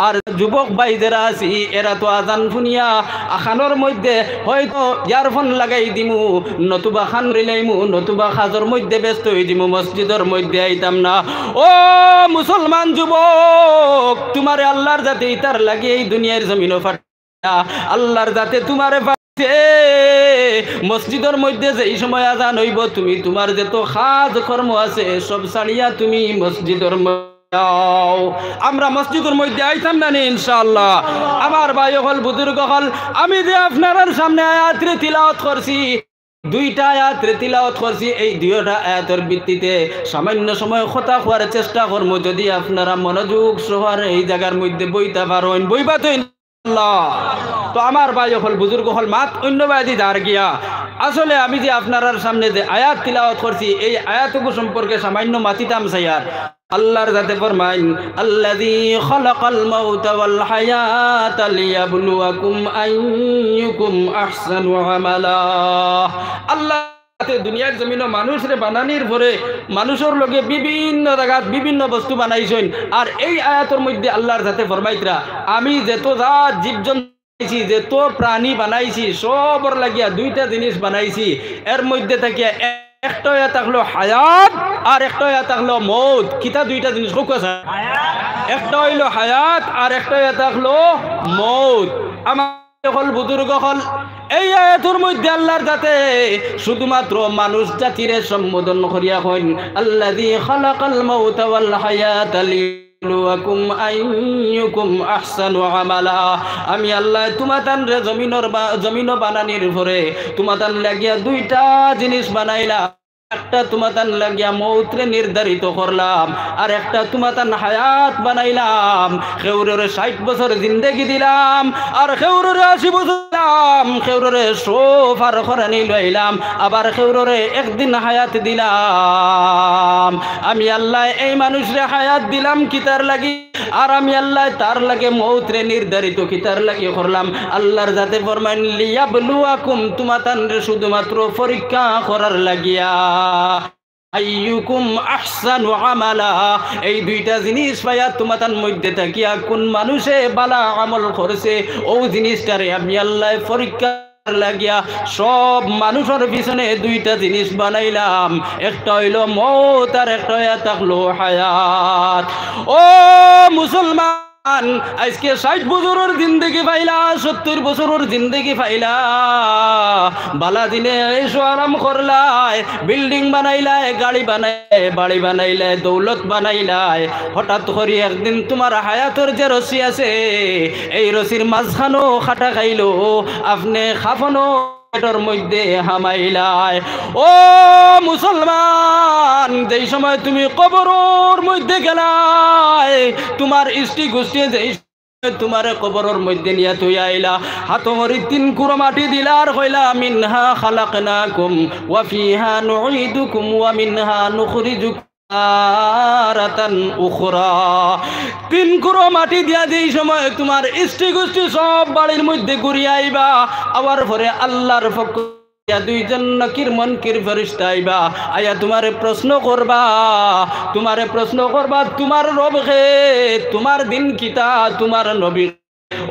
আর যুবক ভাইদের আছি এরা তো আজান শুনিয়া আখানোর মধ্যে হয়তো ইয়ারফোন লাগাই দিমু, নতুবা খান রিলাইমু, নতুবা খাজর মধ্যে ব্যস্ত হয়ে দিমু, মসজিদের মধ্যে আইতাম না। ও মুসলমান যুবক, তোমারে আল্লাহর জাতে ইতার লাগে এই দুনিয়ার জমিনও ফাটা, আল্লাহর জাতে তোমারে মসজিদের মধ্যে যেই সময় আজান হইব তুমি তোমার যত কাজ কর্ম আছে সব ছাড়িয়া তুমি মসজিদের আমরা মসজিদের মধ্যে আইতাম না ইনশাআল্লাহ। আমার ভাই হল বুজুর্গ হল, আমি যে আপনার সামনে আয়াতে তিলাওয়াত করছি, দুইটা আয়াতে তিলাওয়াত করছি, এই দুইটা আয়াতের ভিত্তিতে সামান্য সময় কথা হওয়ার চেষ্টা করবো। যদি আপনারা মনোযোগ সহকার এই জায়গার মধ্যে বইতে পারেন, বইবা তো ইনশাআল্লাহ। তো আমার ভাই হল বুজুর্গ হল মাত অন্যবাদী দাঁড় গিয়া আসলে আমি যে আপনার সামনে যে আয়াত তিলাওয়াত করছি এই আয়াতগু সম্পর্কে সামান্য মাতিতাম চাইয়ার। আল্লাহর জাতে ফরমাইন, আল্লাযী খালাকাল মাউতা ওয়াল হায়াতা লিয়াবলুয়াকুম আইয়ুকুম আহসানু আমালা। আল্লাহ দুনিয়ার জমিন মানুষরে বানানির পরে মানুষের লগে বিভিন্ন জায়গাত বিভিন্ন বস্তু বানাইছেন। আর এই আয়াতের মধ্যে আল্লাহর জাতে ফরমাইতরা, আমি যত জাত জীবজন্তু যত প্রাণী বানাইছি সবর লাগিয়া দুইটা জিনিস বানাইছি। এর মধ্যে থেকে একটা থাকলো হায়াত আর একটা থাকলো মৌত। কিতা দুইটা জিনিস খুব কথা, একটা হইল হায়াত আর একটা থাকলো মৌত। আমার বুজুর্গ হল এই আয়াতের মধ্যে আল্লাহর জাতে শুধুমাত্র মানুষ জাতিরে সম্বোধন করিয়া হইন, আল্লাযী খালাকাল মাউতা ওয়াল হায়াতা লিয়াবলুয়াকুম আইয়ুকুম আহসানু আমালা। আমি আল্লাহ তোমাতান রে জমিন বানানির পরে তোমাতান লাগিয়া দুইটা জিনিস বানাইলাম। একটা তোমাতান লাগিয়া মৌতরে নির্ধারিত করলাম, আর একটা তোমাতান হায়াত বানাইলাম। খেউরের 60 বছর জিন্দেগি দিলাম, আর খেউরের 80 বছর দিলাম। খেউরের সোফার খরানি লইলাম, আবার খেউরের একদিন হায়াত দিলাম। আমি আল্লাহ এই মানুষরে হায়াত দিলাম কিতার লাগি, আর আমি আল্লাহ তার লাগে মৌতরে নির্ধারিত কিতার লাগি করলাম। আল্লাহর জাতে ফরমান, লিয়াবলুয়াকুম তোমাতান রে শুধুমাত্র পরীক্ষা করার লাগিয়া, আইয়ুকুম আহসানু আমালা। এই দুইটা জিনিস পাইয়া তোমাতার মধ্যে থাকিয়া কোন মানুষে বালা আমল করছে ও জিনিসটারে আমি আল্লাহ পরীক্ষা লাগিয়া সব মানুষের পিছনে দুইটা জিনিস বানাইলাম। একটা হইল মৌত আর একটা থাকলো হায়াত। ও মুসলমান, আজকে 60 বছরের জিন্দেগি পাইলা, 70 বছরের জিন্দেগি পাইলা, বালা দিনে এসো আরাম করলাই, বিল্ডিং বানাইলাই, গাড়ি বানাই, বাড়ি বানাইলাই, দৌলত বানাইলাই। হঠাৎ করে একদিন তোমার হায়াতের যে রশি আছে এই রশির মাঝখানো খাটা খাইলো, আপনি খাফনো পেটের মধ্যে হামাইলাই। ও মুসলমান, যেই সময় তুমি কবরের মধ্যে গেলাই, তোমার ইষ্টি গোষ্ঠী যেই তোমার কবরের মধ্যে নিয়ে তুই আইলা, হাতমরি 3 কুড়ো মাটি দিলা আর কইলা, মিনহা খালাকনাকুম ওয়া ফিহা নুঈদুকুম ওয়া মিনহা নুখরিজুকুম তারাতান উখরা। 3 কুড়ো মাটি দিয়া যেই সময় তোমার ইষ্টি গোষ্ঠী সব বাড়ির মধ্যে ঘুরিয়ে আইবা, আবার পরে আল্লাহর পক্ষ দুইজন নকির মনকির ফেরেশতা আইবা, আয়া তোমারে প্রশ্ন করবা, তোমার রব কে, তোমার দিন কিতা, তোমার নবী।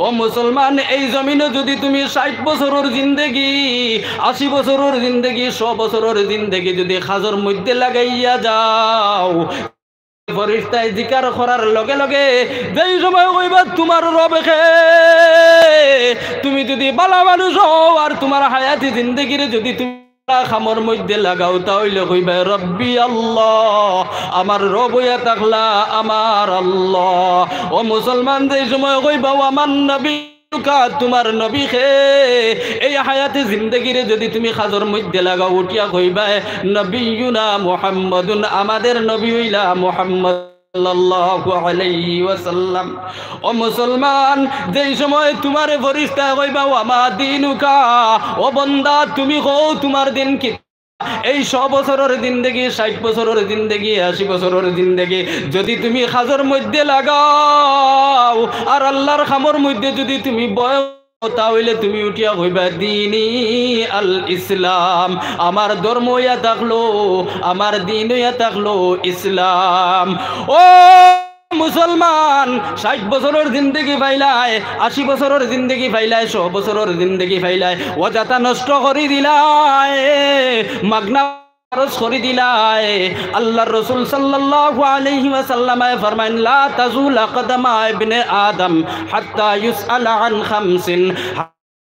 ও মুসলমান, এই জমিনে যদি তুমি 60 বছরের জিন্দেগি, 80 বছরের জিন্দেগি, 100 বছরের জিন্দেগি যদি খাজর মধ্যে লাগাইয়া যাও, ফেরেশতায় জিকার করার লগে লগে যেই সময় কইবা তোমার রবকে, তুমি যদি বালা মানুষ হও আর তোমার হায়াতি জিন্দেগিরে যদি তুমি খামর মধ্যে লাগাও, তাহলে কইবা রব্বি আল্লাহ, আমার রব হইয়া থাকলা আমার আল্লাহ। ও মুসলমান, যেই সময় কইবা আমার নবী, তোমার নবী খে, এই হায়াতে জিন্দেগিরে যদি তুমি খাজর মধ্যে লাগাও, উঠিয়া কইবা নবিয়ুনা মুহাম্মাদুন, আমাদের নবী হইলা মুহাম্মদ সাল্লাল্লাহু আলাইহি ওয়াসাল্লাম। ও মুসলমান, যেই সময় তোমারে ফেরেশতা কইবা ওয়া দিনুকা, ও বান্দা তুমি কও তোমার দিন কি। এই 100 বছরের জিন্দেগি, 60 বছরের জিন্দেগি, 80 বছরের জিন্দেগি যদি তুমি খাজর মধ্যে লাগাও আর আল্লাহর খামর মধ্যে যদি তুমি বয়, তাহলে তুমি উঠিয়া কইবা দিনী আল ইসলাম, আমার ধর্ম ইয়া থাকলো, আমার দিন ইয়া থাকলো ইসলাম। ও মুসলমান 60 বছরের জিন্দগি ফাইলায়, 80 বছরের জিন্দগি ফাইলায়, 100 বছরের জিন্দগি ফাইলায়, অযথা নষ্ট করে দিলায়, মাগনা খরচ করে দিলায়। আল্লাহর রাসূল সাল্লাল্লাহু আলাইহি ওয়াসাল্লাম ফরমান, লা তাজুলা কদমা ইবনে আদম হাত্তা ইউসআলা আন খামসিন।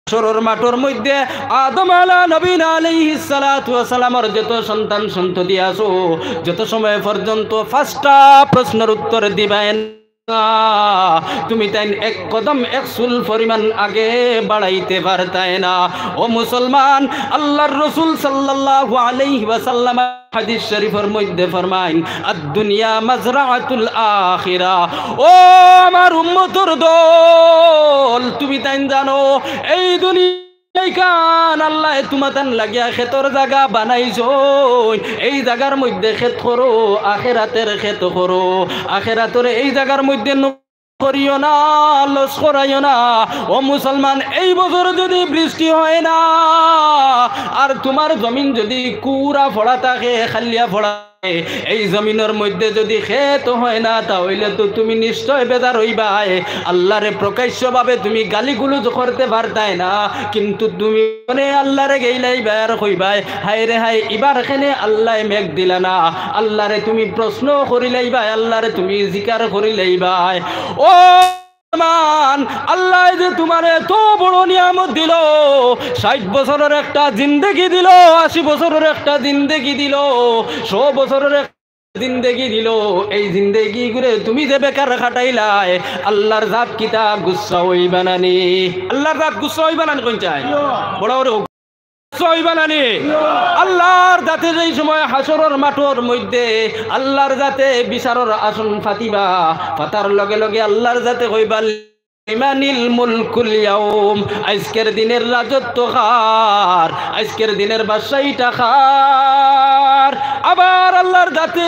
হাশরের মাঠের মধ্যে আদম আলাইহিস সালাতু ওয়াস সালামের যত সন্তান সন্ততি আছো, যত সময় পর্যন্ত 5টা প্রশ্নের উত্তর দিবেন তুমি তাই এক কদম এক চুল পরিমাণ আগে বাড়াইতে পারতাই না। ও মুসলমান, আল্লাহর রাসূল সাল্লাল্লাহু আলাইহি ওয়াসাল্লাম হাদিস শরীফের মধ্যে ফরমাইন, আদ-দুনিয়া মাজরাআতুল আখিরা। ও আমার উম্মতের দল, তুমি তাই জানো এই দুনিয়া আল্লাহ তোমাতান লাগিয়া খেতর জায়গা বানাইছো, এই জায়গার মধ্যে খেত করো, আখেরাতের খেত করো, আখেরাতের এই জায়গার মধ্যে করিও না, লস করাইও না। ও মুসলমান, এই বছর যদি বৃষ্টি হয় না আর তোমার জমিন যদি কুড়া ফড়া থাকে, খালিয়া ফড়া, এই জমিনের মধ্যে যদি খেত হয় না, তাহলে তো তুমি নিশ্চয় বেজার হইবাই। আল্লাহরে প্রকাশ্যভাবে তুমি গালিগুলোজ করতে পারতাই না, কিন্তু তুমি মনে আল্লাহরে গেইলাই বের হইবাই, হায় রে হায় এবার এখানে আল্লাহ মেঘ দিলা না। আল্লাহরে তুমি প্রশ্ন করিলাইবাই, আল্লাহরে তুমি জিকার করিলাইবাই। ও আল্লাহ যে তোমার এত বড় নিয়ামত দিল, 60 বছরের একটা জিন্দেগি দিল, 80 বছরের একটা জিন্দেগি দিল, 100 বছরের জিন্দেগি দিল, এই জিন্দেগি করে তুমি যে বেকার খাটাইলাই, আল্লাহর জাত কিতা গুচ্ছা হইবা নানি? আল্লাহর জাত গুচ্ছা হইবা নানি? কোন চাই বড় বড় বানানি আল্লাহর জাতে যেই সময় হাসরের মাঠের মধ্যে আল্লাহর জাতে বিচারের আসন ফাতিবা, ফাতার লগে লগে আল্লাহর জাতে কইবা, লিমানিল মুলকুল ইয়াউম, আজকের দিনের রাজত্ব কার, আজকের দিনের বাদশাহীটা কার? আবার আল্লাহর জাতে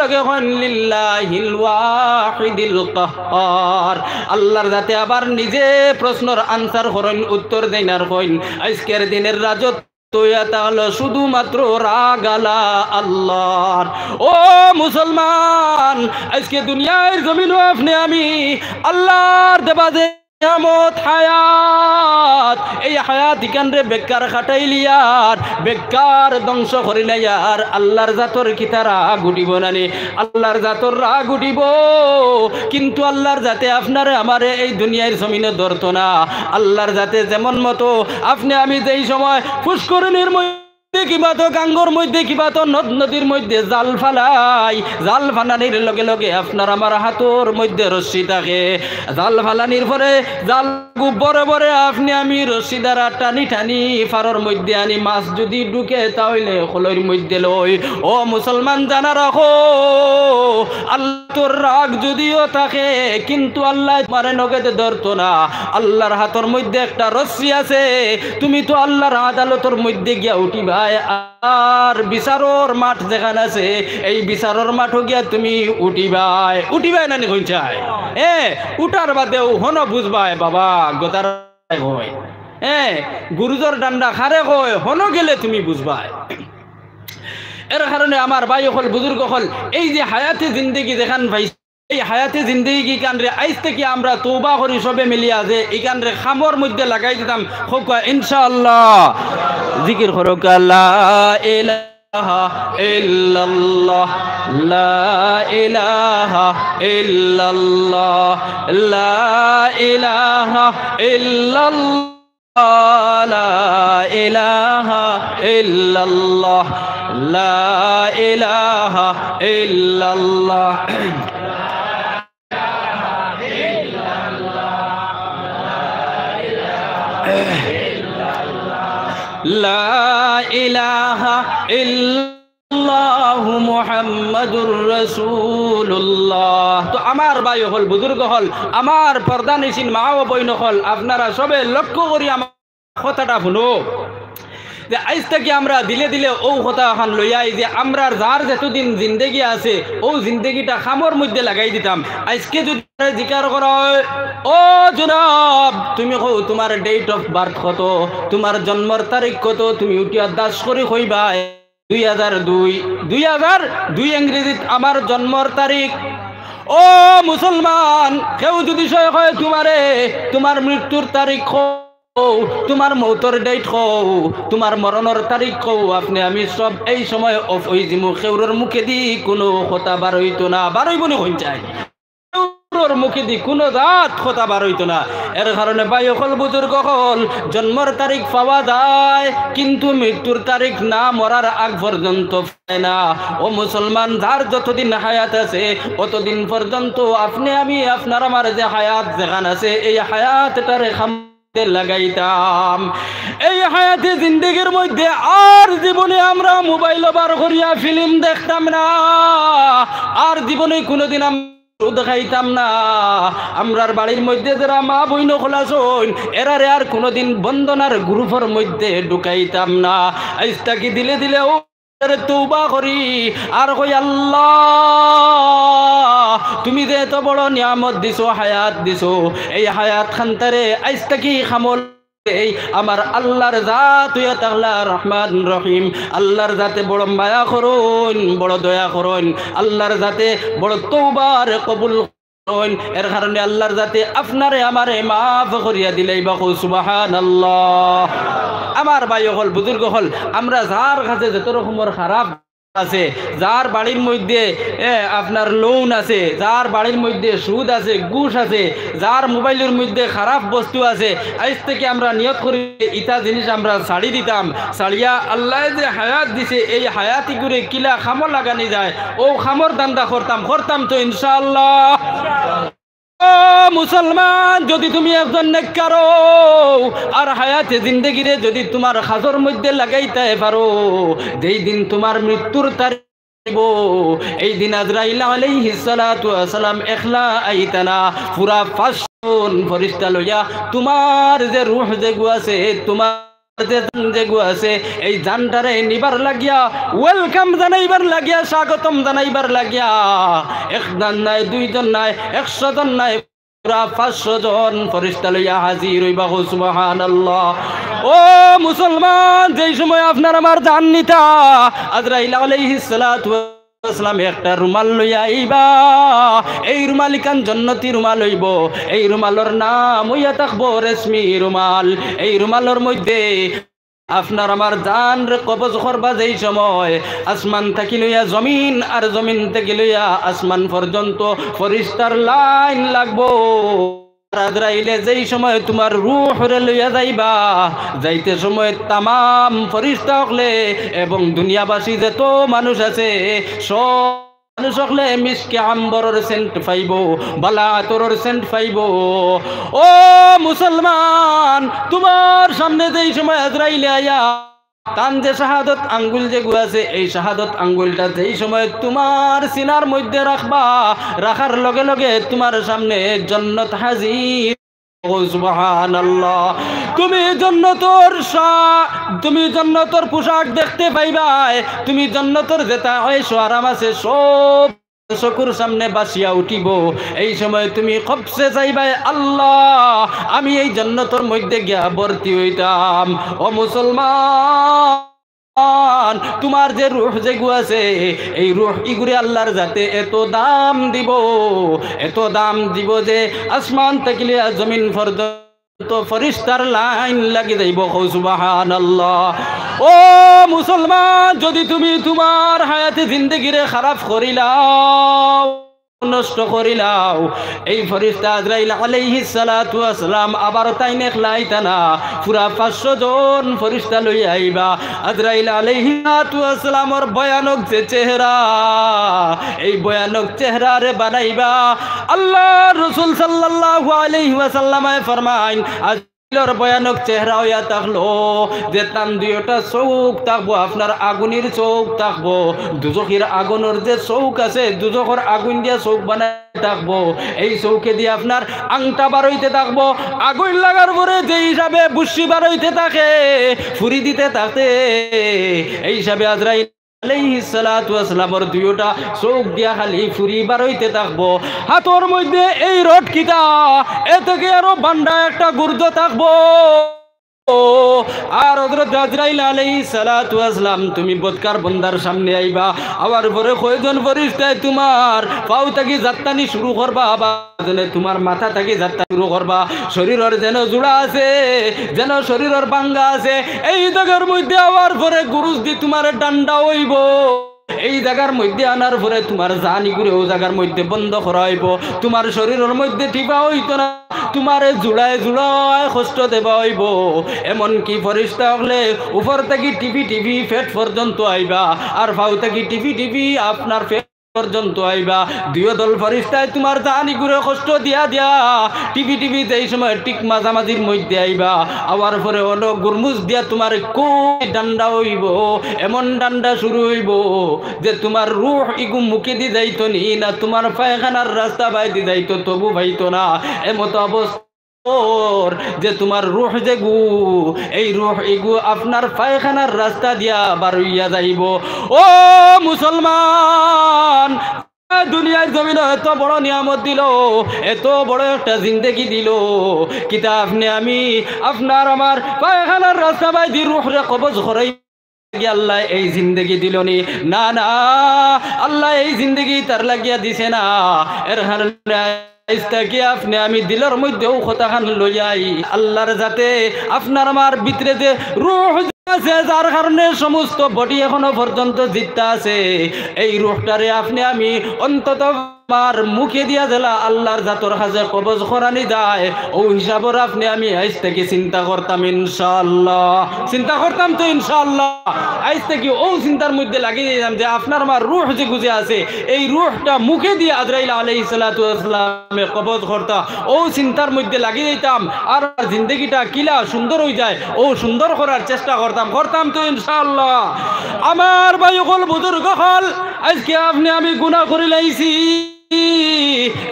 লগে হন লিল্লাহিল ওয়াহিদিল কাহ্হার, আল্লাহর জাতে আবার নিজে প্রশ্নের আনসার করেন, উত্তর দেন আর কইন, আজকের দিনের রাজত্ব তাহলে শুধুমাত্র রাগালা আল্লাহর। ও মুসলমান, আজকে দুনিয়ার জমিনও আপনি আমি আল্লাহর দেবা যে নিয়ামত হায়াত, এই হায়াত ইকানরে বেকার খাটাইলিয়ার, বেকার ধ্বংস করিলাইয়ার, আল্লাহর জাতর কি তারা গুটিব নানি? আল্লাহর জাতর রাগ উঠিব, কিন্তু আল্লাহর জাতে আপনারে আমারে এই দুনিয়ার জমিনে ধরত না। আল্লাহর জাতে যেমন মতো আপনি আমি যেই সময় পুষ্করিণীর কিবা তো গাঙ্গর মধ্যে কিবা তো নদ নদীর মধ্যে জাল ফালাই, জাল ফালানির লগে লগে আপনার আমার হাতর মধ্যে রশ্মি থাকে, জাল ফালানির পরে জাল বরে বরে আপনি আমি রশ্মি দ্বারা টানি টানি ফারর মধ্যে আনি, মাছ যদি ঢুকে তাহলে খোলের মধ্যে লই। ও মুসলমান, জানা রাখো আল্লাহর রাগ যদিও থাকে, কিন্তু আল্লাহ মারে নগদে ধরতো না। আল্লাহর হাতর মধ্যে একটা রশ্মি আছে, তুমি তো আল্লাহর আদালতের মধ্যে গিয়া উঠিবা, আর বিচারর মাঠ যেখানে আছে এই বিচারর মাঠও গিয়া তুমি উঠিবাই নানি? কই চাই উঠার বাদেও হন বুঝবাই বাবা গোতার হয়, গুরুজর ডান্ডা খারে কয় হন গেলে তুমি বুঝবাই। এর কারণে আমার ভাই হল বুজুর্গ হল, এই যে হায়াতে জিন্দেগি দেখান ভাই, এই হায়াতে জিন্দেগি কানরে আইজ থেকে আমরা তওবা করি সবে মিলিয়া যে এই কানরে খামর মধ্যে লাগাই দিতাম, হোক ইনশাআল্লাহ জিকির করুক, লা ইলাহা ইল্লাল্লাহ, লা ইলাহা ইল্লাল্লাহ, লা ইলাহা ইল্লাল্লাহ, লা ইলাহা ইল্লাল্লাহ, লা ইলাহা ইল্লাল্লাহ। লা ইলাহা ইল্লাল্লাহু মুহাম্মাদুর রাসূলুল্লাহ। তো আমার ভাই হল বুজুর্গ হল, আমার পর্দা নিশিন মা ও বইন হল, আপনারা সবে লক্ষ্য করি আমার কথাটা শুনো, যে আজ থেকে আমরা দিলে দিলে ও কথা খান লইয়াই যে আমরা যার যতদিন জিন্দেগি আছে ও জিন্দেগিটা খামর মধ্যে লাগাই দিতাম। আজকে যদি জিকার করা হয়, ও জনাব তুমি কও তোমার ডেট অফ বার্থ কত, তোমার জন্মের তারিখ কত, তুমি উঠিয়া দাস করে কইবা 2002 ইংরেজিত আমার জন্মের তারিখ। ও মুসলমান, কেউ যদি সয় হয় তোমারে তোমার মৃত্যুর তারিখ তোমার মৌতর ডেট কও, তোমার মরণের তারিখ কও, আপনি আমি সব এই সময় অফ হয়ে যাবো। কেউর মুখে দি কোনো কথা বার হইতো না, বার হইব না হইন চাই, মুখে দি কোনো দাঁত কথা বার হইতো না। এর কারণে ভাই হল বুজুর্গ হল, জন্মর তারিখ পাওয়া যায় কিন্তু মৃত্যুর তারিখ না মরার আগ পর্যন্ত পায় না। ও মুসলমান, যার যতদিন হায়াত আছে অতদিন পর্যন্ত আপনি আমি আপনার আমার যে হায়াত যেখান আছে এই হায়াতটারে লাগাইতাম। এই হায়াতে জিন্দেগির মধ্যে আর জীবনে আমরা মোবাইল বার করিয়া ফিল্ম দেখতাম না, আর জীবনে কোনোদিন দেখাইতাম না। আমরার বাড়ির মধ্যে যারা মা বইন খোলাছইন এরারে আর কোনোদিন বন্দনার গ্রুপের মধ্যে ঢুকাইতাম না। আইসটা কি দিলে দিলে ও তওবা করি আর কই, আল্লাহ তুমি যে এত বড় নিয়ামত দিছো, হায়াত দিছো, এই হায়াত খান্তারে আইসটা কি খামল এই আমার আল্লাহর জাত হইয়া তাআলা রহমান রহিম, আল্লাহর জাতে বড় মায়া করুন, বড় দয়া করুন, আল্লাহর জাতে বড় তওবার কবুল করুন। এর কারণে আল্লাহর জাতে আপনারে আমারে মাফ করিয়া দিলেই বা সুবহানাল্লাহ। আমার ভাই হল বুজুর্গ হল, আমরা যার কাছে যত রকমের খারাপ আছে, যার বাড়ির মধ্যে আপনার লোন আছে, যার বাড়ির মধ্যে সুদ আছে, ঘুষ আছে, যার মোবাইলের মধ্যে খারাপ বস্তু আছে, আজ থেকে আমরা নিয়ত করি ইটা জিনিস আমরা ছাড়ি দিতাম। ছাড়িয়া আল্লাহ যে হায়াত দিছে এই হায়াতি করে কিলা খামর লাগানি যায় ও খামর দান্দা করতাম তো ইনশাআল্লাহ। ও মুসলমান, যদি তুমি একজন নেককার আর হায়াতে জিন্দেগিরে যদি তোমার খাজর মধ্যে লাগাইতে পারো, যেই দিন তোমার মৃত্যুর তারিখ এই দিন আজরাইল আলাইহিস সালাতু ওয়াস সালাম একলা আইতানা, পুরা 500 ফেরেশতা লইয়া তোমার যে রূহ যেগু আছে, তোমার যেগু আছে এই জানটারে নিবার লাগিয়া, ওয়েলকাম জানাইবার লাগিয়া, স্বাগতম জানাইবার লাগিয়া, একজন নাই, দুইজন নাই, 100 জন নাই, পুরা 500 জন ফেরেশতা লইয়া হাজির হইবা। সুবহানাল্লাহ। ও মুসলমান, যেই সময় আপনার আমার জান নিতা আজরাইল আলাইহিস সালাতু ওয়াস সালাম একটা রুমাল লইয়া আইবা, এই রুমাল কান জান্নাতি রুমাল হইব, এই রুমালের নাম হইয়া থাকবো রেশমি রুমাল। এই রুমালের মধ্যে আপনার আমার জান রে কবজ করবা যেই সময় আসমান থেকে লইয়া জমিন আর জমিন থেকে লইয়া আসমান পর্যন্ত ফেরেশতার লাইন লাগবো। আজরাইলে যেই সময় তোমার রূহ রে লইয়া যাইবা, যাইতে সময় তামাম ফেরেশতা হলে এবং দুনিয়াবাসী যত মানুষ আছে সব মানুষ হলে মিশকে আম্বরের সেন্ট পাইব, বালা আতরের সেন্ট পাইব। ও মুসলমান, তোমার সামনে যেই সময় আজরাইলে আয়া তান যে শাহাদত আঙ্গুল যেগু আছে এই শাহাদত আঙ্গুলটা যেই সময় তোমার সিনার মধ্যে রাখবা, রাখার লগে লগে তোমার সামনে জান্নাত হাজির। সুবহানাল্লাহ। তুমি জান্নাতের পোশাক দেখতে পাইবাই, তুমি জান্নাতের যেটা আয়েশ আরাম আছে সব চকুর সামনে বাসিয়া উঠিব। এই সময় তুমি কবসে যাইবাই, আল্লাহ আমি এই জান্নাতের মধ্যে গিয়া ভর্তি হইতাম। ও মুসলমান, তোমার যে রূহ যেগু আছে এই রূহ ইগুরে আল্লাহর জাতে এত দাম দিব যে আসমান থেকে জমিন পর্যন্ত ফেরেশতার লাইন লাগি যাইব। সুবহানাল্লাহ। ও মুসলমান, যদি তুমি তোমার হায়াতে জিন্দেগিরে খারাপ করিলাও, নষ্ট করিলাও, এই ফেরেশতা আজরাইল আলাইহিস সালাতু ওয়াস সালাম আবার তাইনে খলাইতা না, পুরা 500 জন ফেরেশতা লই আইবা। আজরাইল আলাইহিস সালাতু ওয়াস সালামের ভয়ানক যে চেহারা, এই ভয়ানক চেহারা রে বানাইবা। আল্লাহর রাসূল সাল্লাল্লাহু আলাইহি ওয়াসাল্লামে ফরমাইন, আজরাইলের ভয়ানক চেহারা হইয়া থাকলো যে তান দুইটা চৌক থাকবো, আপনার আগুনের চৌক থাকবো, দুজখের আগুনের যে চৌক আছে দুজখের আগুন দিয়া চৌক বানাই থাকবো। এই চৌকে দিয়ে আপনার আংটা বার হইতে থাকবো, আগুন লাগার পরে যে হিসাবে বুসি বার হইতে থাকে, ফুরি দিতে থাকে, এই হিসাবে আজরাইল আলাইহিস সালাতু ওয়াস সালামের দুইটা চোখ দিয়া খালি ফুরি বার হইতে থাকবো। হাতর মধ্যে এই রড কিটা এ থেকে আরো বান্ডা একটা গুর্দ থাকবো, আর হযরত আজরাইল আলাইহিস সালাতু ওয়াসসালাম তুমি বদকার বন্দার সামনে আইবা, আবার পরে কয়জন ফেরেশতায় তোমার পাও থাকি যাত্রানি শুরু করবা, আবার তোমার মাথা থাকি যাত্রা শুরু করবা। শরীরের যেন জোড়া আছে, যেন শরীরের বাঙ্গা আছে, এই জায়গার মধ্যে আবার পরে গুরুজ দি তোমার ডান্ডা হইব। এই জায়গার মধ্যে আনার পরে তোমার জানি করে ও জায়গার মধ্যে বন্ধ করা হইব। তোমার শরীরের মধ্যে টিপা হইতো না, তোমার জুড়ায় জুড়ায় কষ্ট দেবা হইব। এমনকি ফেরেশতা হলে উপর থেকে টিপি টিপি পেট পর্যন্ত আইবা, আর পাও থেকে টিপি টিপি আপনার পেট পর্যন্ত আইবা। দুই দল ফেরেশতায় তোমার জানি করে কষ্ট দিয়া দিয়া টিপি টিপি যেই সময় ঠিক মাঝামাঝির মধ্যে আইবা, আবার পরে অনেক গুরমুজ দিয়া তোমার কই ডান্ডা হইব। এমন ডান্ডা শুরু হইব যে তোমার রূহ ইগু মুখে দি যাইতো নি না, তোমার পায়খানার রাস্তা বাইদি যাইতো তবু পাইতো না। এমত অবস্থা যে তোমার রূহ যে গু, এই রূহ ইগু আপনার পায়খানার রাস্তা দিয়া বার হইয়া যাইব। ও মুসলমান, দুনিয়ার জমিন এত বড় নিয়ামত দিল, এত বড় একটা জিন্দেগি দিল, কিতা আপনি আমি আপনার আমার পায়খানার রাস্তা বাইদি রূহ রে কবজ করাই আল্লাহ এই জিন্দেগি দিল নি? না না, আল্লাহ এই জিন্দেগি তার লাগিয়া দিছে না। এর কি আপনি আমি দিলের মধ্যেও কথাখান লইয়াই আল্লাহর যাতে আপনার আমার ভিতরে যে রূহ আছে, যার কারণে সমস্ত বডি এখনো পর্যন্ত জিততে আছে, এই রূহটারে আপনি আমি অন্তত আমার মুখে দিয়া দিলা আল্লাহর জাতর কাছে কবজ করানি যায়। ও হিসাবের আপনি আমি আজ থেকে চিন্তা করতাম ইনশাআল্লাহ, চিন্তা করতাম তো ইনশাআল্লাহ। আজ থেকে ও চিন্তার মধ্যে লাগিয়ে দিলাম যে আপনার আমার রূহ যে গুজে আছে, এই রূহটা মুখে দিয়ে আজরাইল আলাইহিস সালাতু ওয়াসসালামে কবজ করতা, ও চিন্তার মধ্যে লাগিয়ে দিতাম, আর জিন্দগিটা কিলা সুন্দর হয়ে যায় ও সুন্দর করার চেষ্টা করতাম তো ইনশাআল্লাহ। আমার ভাই হল বুজুর্গ হল, আজকে আপনি আমি গুনাহ করে লাইছি,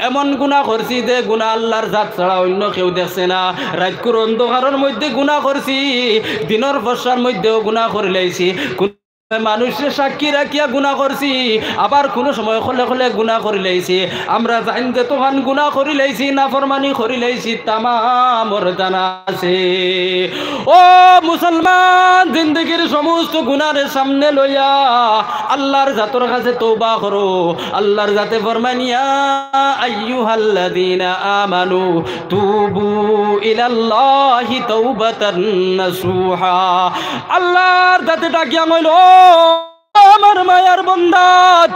এমন গুনাহ করছি যে গুনাহ আল্লাহর জাত ছাড়া অন্য কেউ দেখছে না। রাতকুর অন্ধকারের মধ্যে গুনাহ করছি, দিনের ফসার মধ্যেও গুনাহ করে লাইছি, মানুষের সাক্ষী রাখিয়া গুনাহ করছি, আবার কোনো সময় খলে খলে গুনাহ করে লাইছি। আমরা জানতে তখন গুনাহ করে লাইছি, নাফরমানি করে লাইছি, তামামর জানা আছে। ও মুসলমান, জিন্দগির সমস্ত গুনাহের সামনে লইয়া আল্লাহর জাতর কাছে তওবা করো। আল্লাহর জাতে ফরমানিয়া আইয়ুহাল্লাযীনা আমানু তুবু ইলাল্লাহি তাওবাতান নাসুহা। আল্লাহর জাতে ডাকিয়া কইল, আমার মায়ার বন্দা,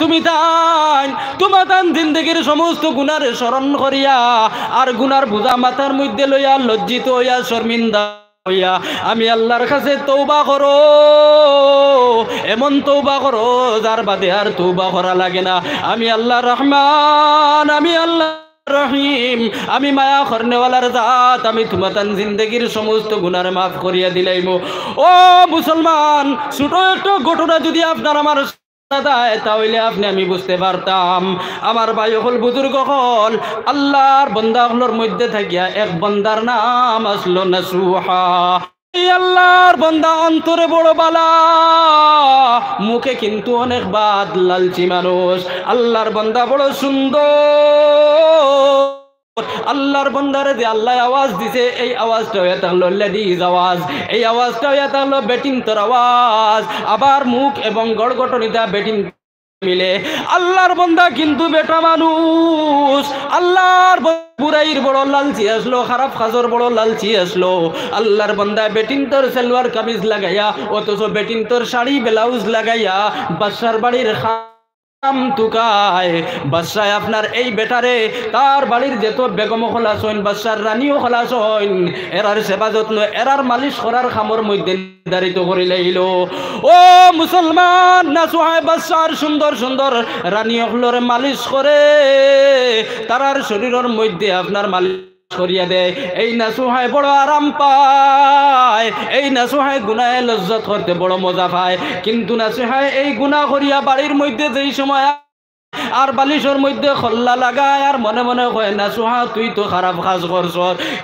তুমি তাই তোমার তান জিন্দগির সমস্ত গুনার স্মরণ করিয়া আর গুনার বোঝা মাথার মধ্যে লইয়া লজ্জিত হইয়া শর্মিন্দা হইয়া আমি আল্লাহর কাছে তওবা করো। এমন তওবা করো যার বাদে আর তওবা করা লাগে না। আমি আল্লাহ রহমান, আমি আল্লাহ রহিম, আমি মায়া করনেওয়ালার জাত, আমি তোমার জিন্দগির সমস্ত গুনার মাফ করিয়া দিলাইম। ও মুসলমান, ছোট একটা ঘটনা যদি আপনার আমার তাহলে আপনি আমি বুঝতে পারতাম। আমার ভাই হল বুজুর্গ হল, আল্লাহর বন্দা হলোর মধ্যে থাকিয়া এক বন্দার নাম আসলো নাসুহা। আল্লাহর বন্দা অন্তরে বড় বালা, মুখে কিন্তু অনেক বাদ, লালচি মানুষ। আল্লাহর বন্দা বড় সুন্দর। আল্লাহর বন্দারে যে আল্লাহ আওয়াজ দিছে, এই আওয়াজটা হয়ে থাকলো লেডিজ আওয়াজ, এই আওয়াজটা হয়ে থাকলো বেটিন তোর আওয়াজ। আবার মুখ এবং গড়গটনিতা বেটিন মিলে। আল্লাহর বন্দা কিন্তু বেটা মানুষ। আল্লাহর বুড়াইর বড় লালচি আসলো, খারাপ খাজর বড় লালচি আসলো। আল্লাহর বন্দা বেটিন তোর সালোয়ার কামিজ লাগাইয়া, অথচ বেটিন তোর শাড়ি ব্লাউজ লাগাইয়া বাদশার বাড়ির তুকায়। বাদশাহ আপনার এই বেটারে তার বাড়ির যেত বেগম খলাস হইন, বাদশার রানীও খলাস হইন, এরার সেবা যত্ন এরার মালিশ করার খামর মধ্যে নির্ধারিত করে লাইল। ও মুসলমান, নাসুহায় বাদশার সুন্দর সুন্দর রানী অখলর মালিশ করে, তারার শরীরের মধ্যে আপনার মালিশ করিয়া দেয়। এই নাসুহায় বড় আরাম পায়, এই নাসুহায় গুনাহে লজ্জত করতে বড় মজা পায়। কিন্তু নাসুহায় এই গুনাহ করিয়া বাড়ির মধ্যে যেই সময় আর বালিশের মধ্যে খল্লা লাগায় আর মনে মনে কয়, নাসুহা তুই তো খারাপ কাজ করছ,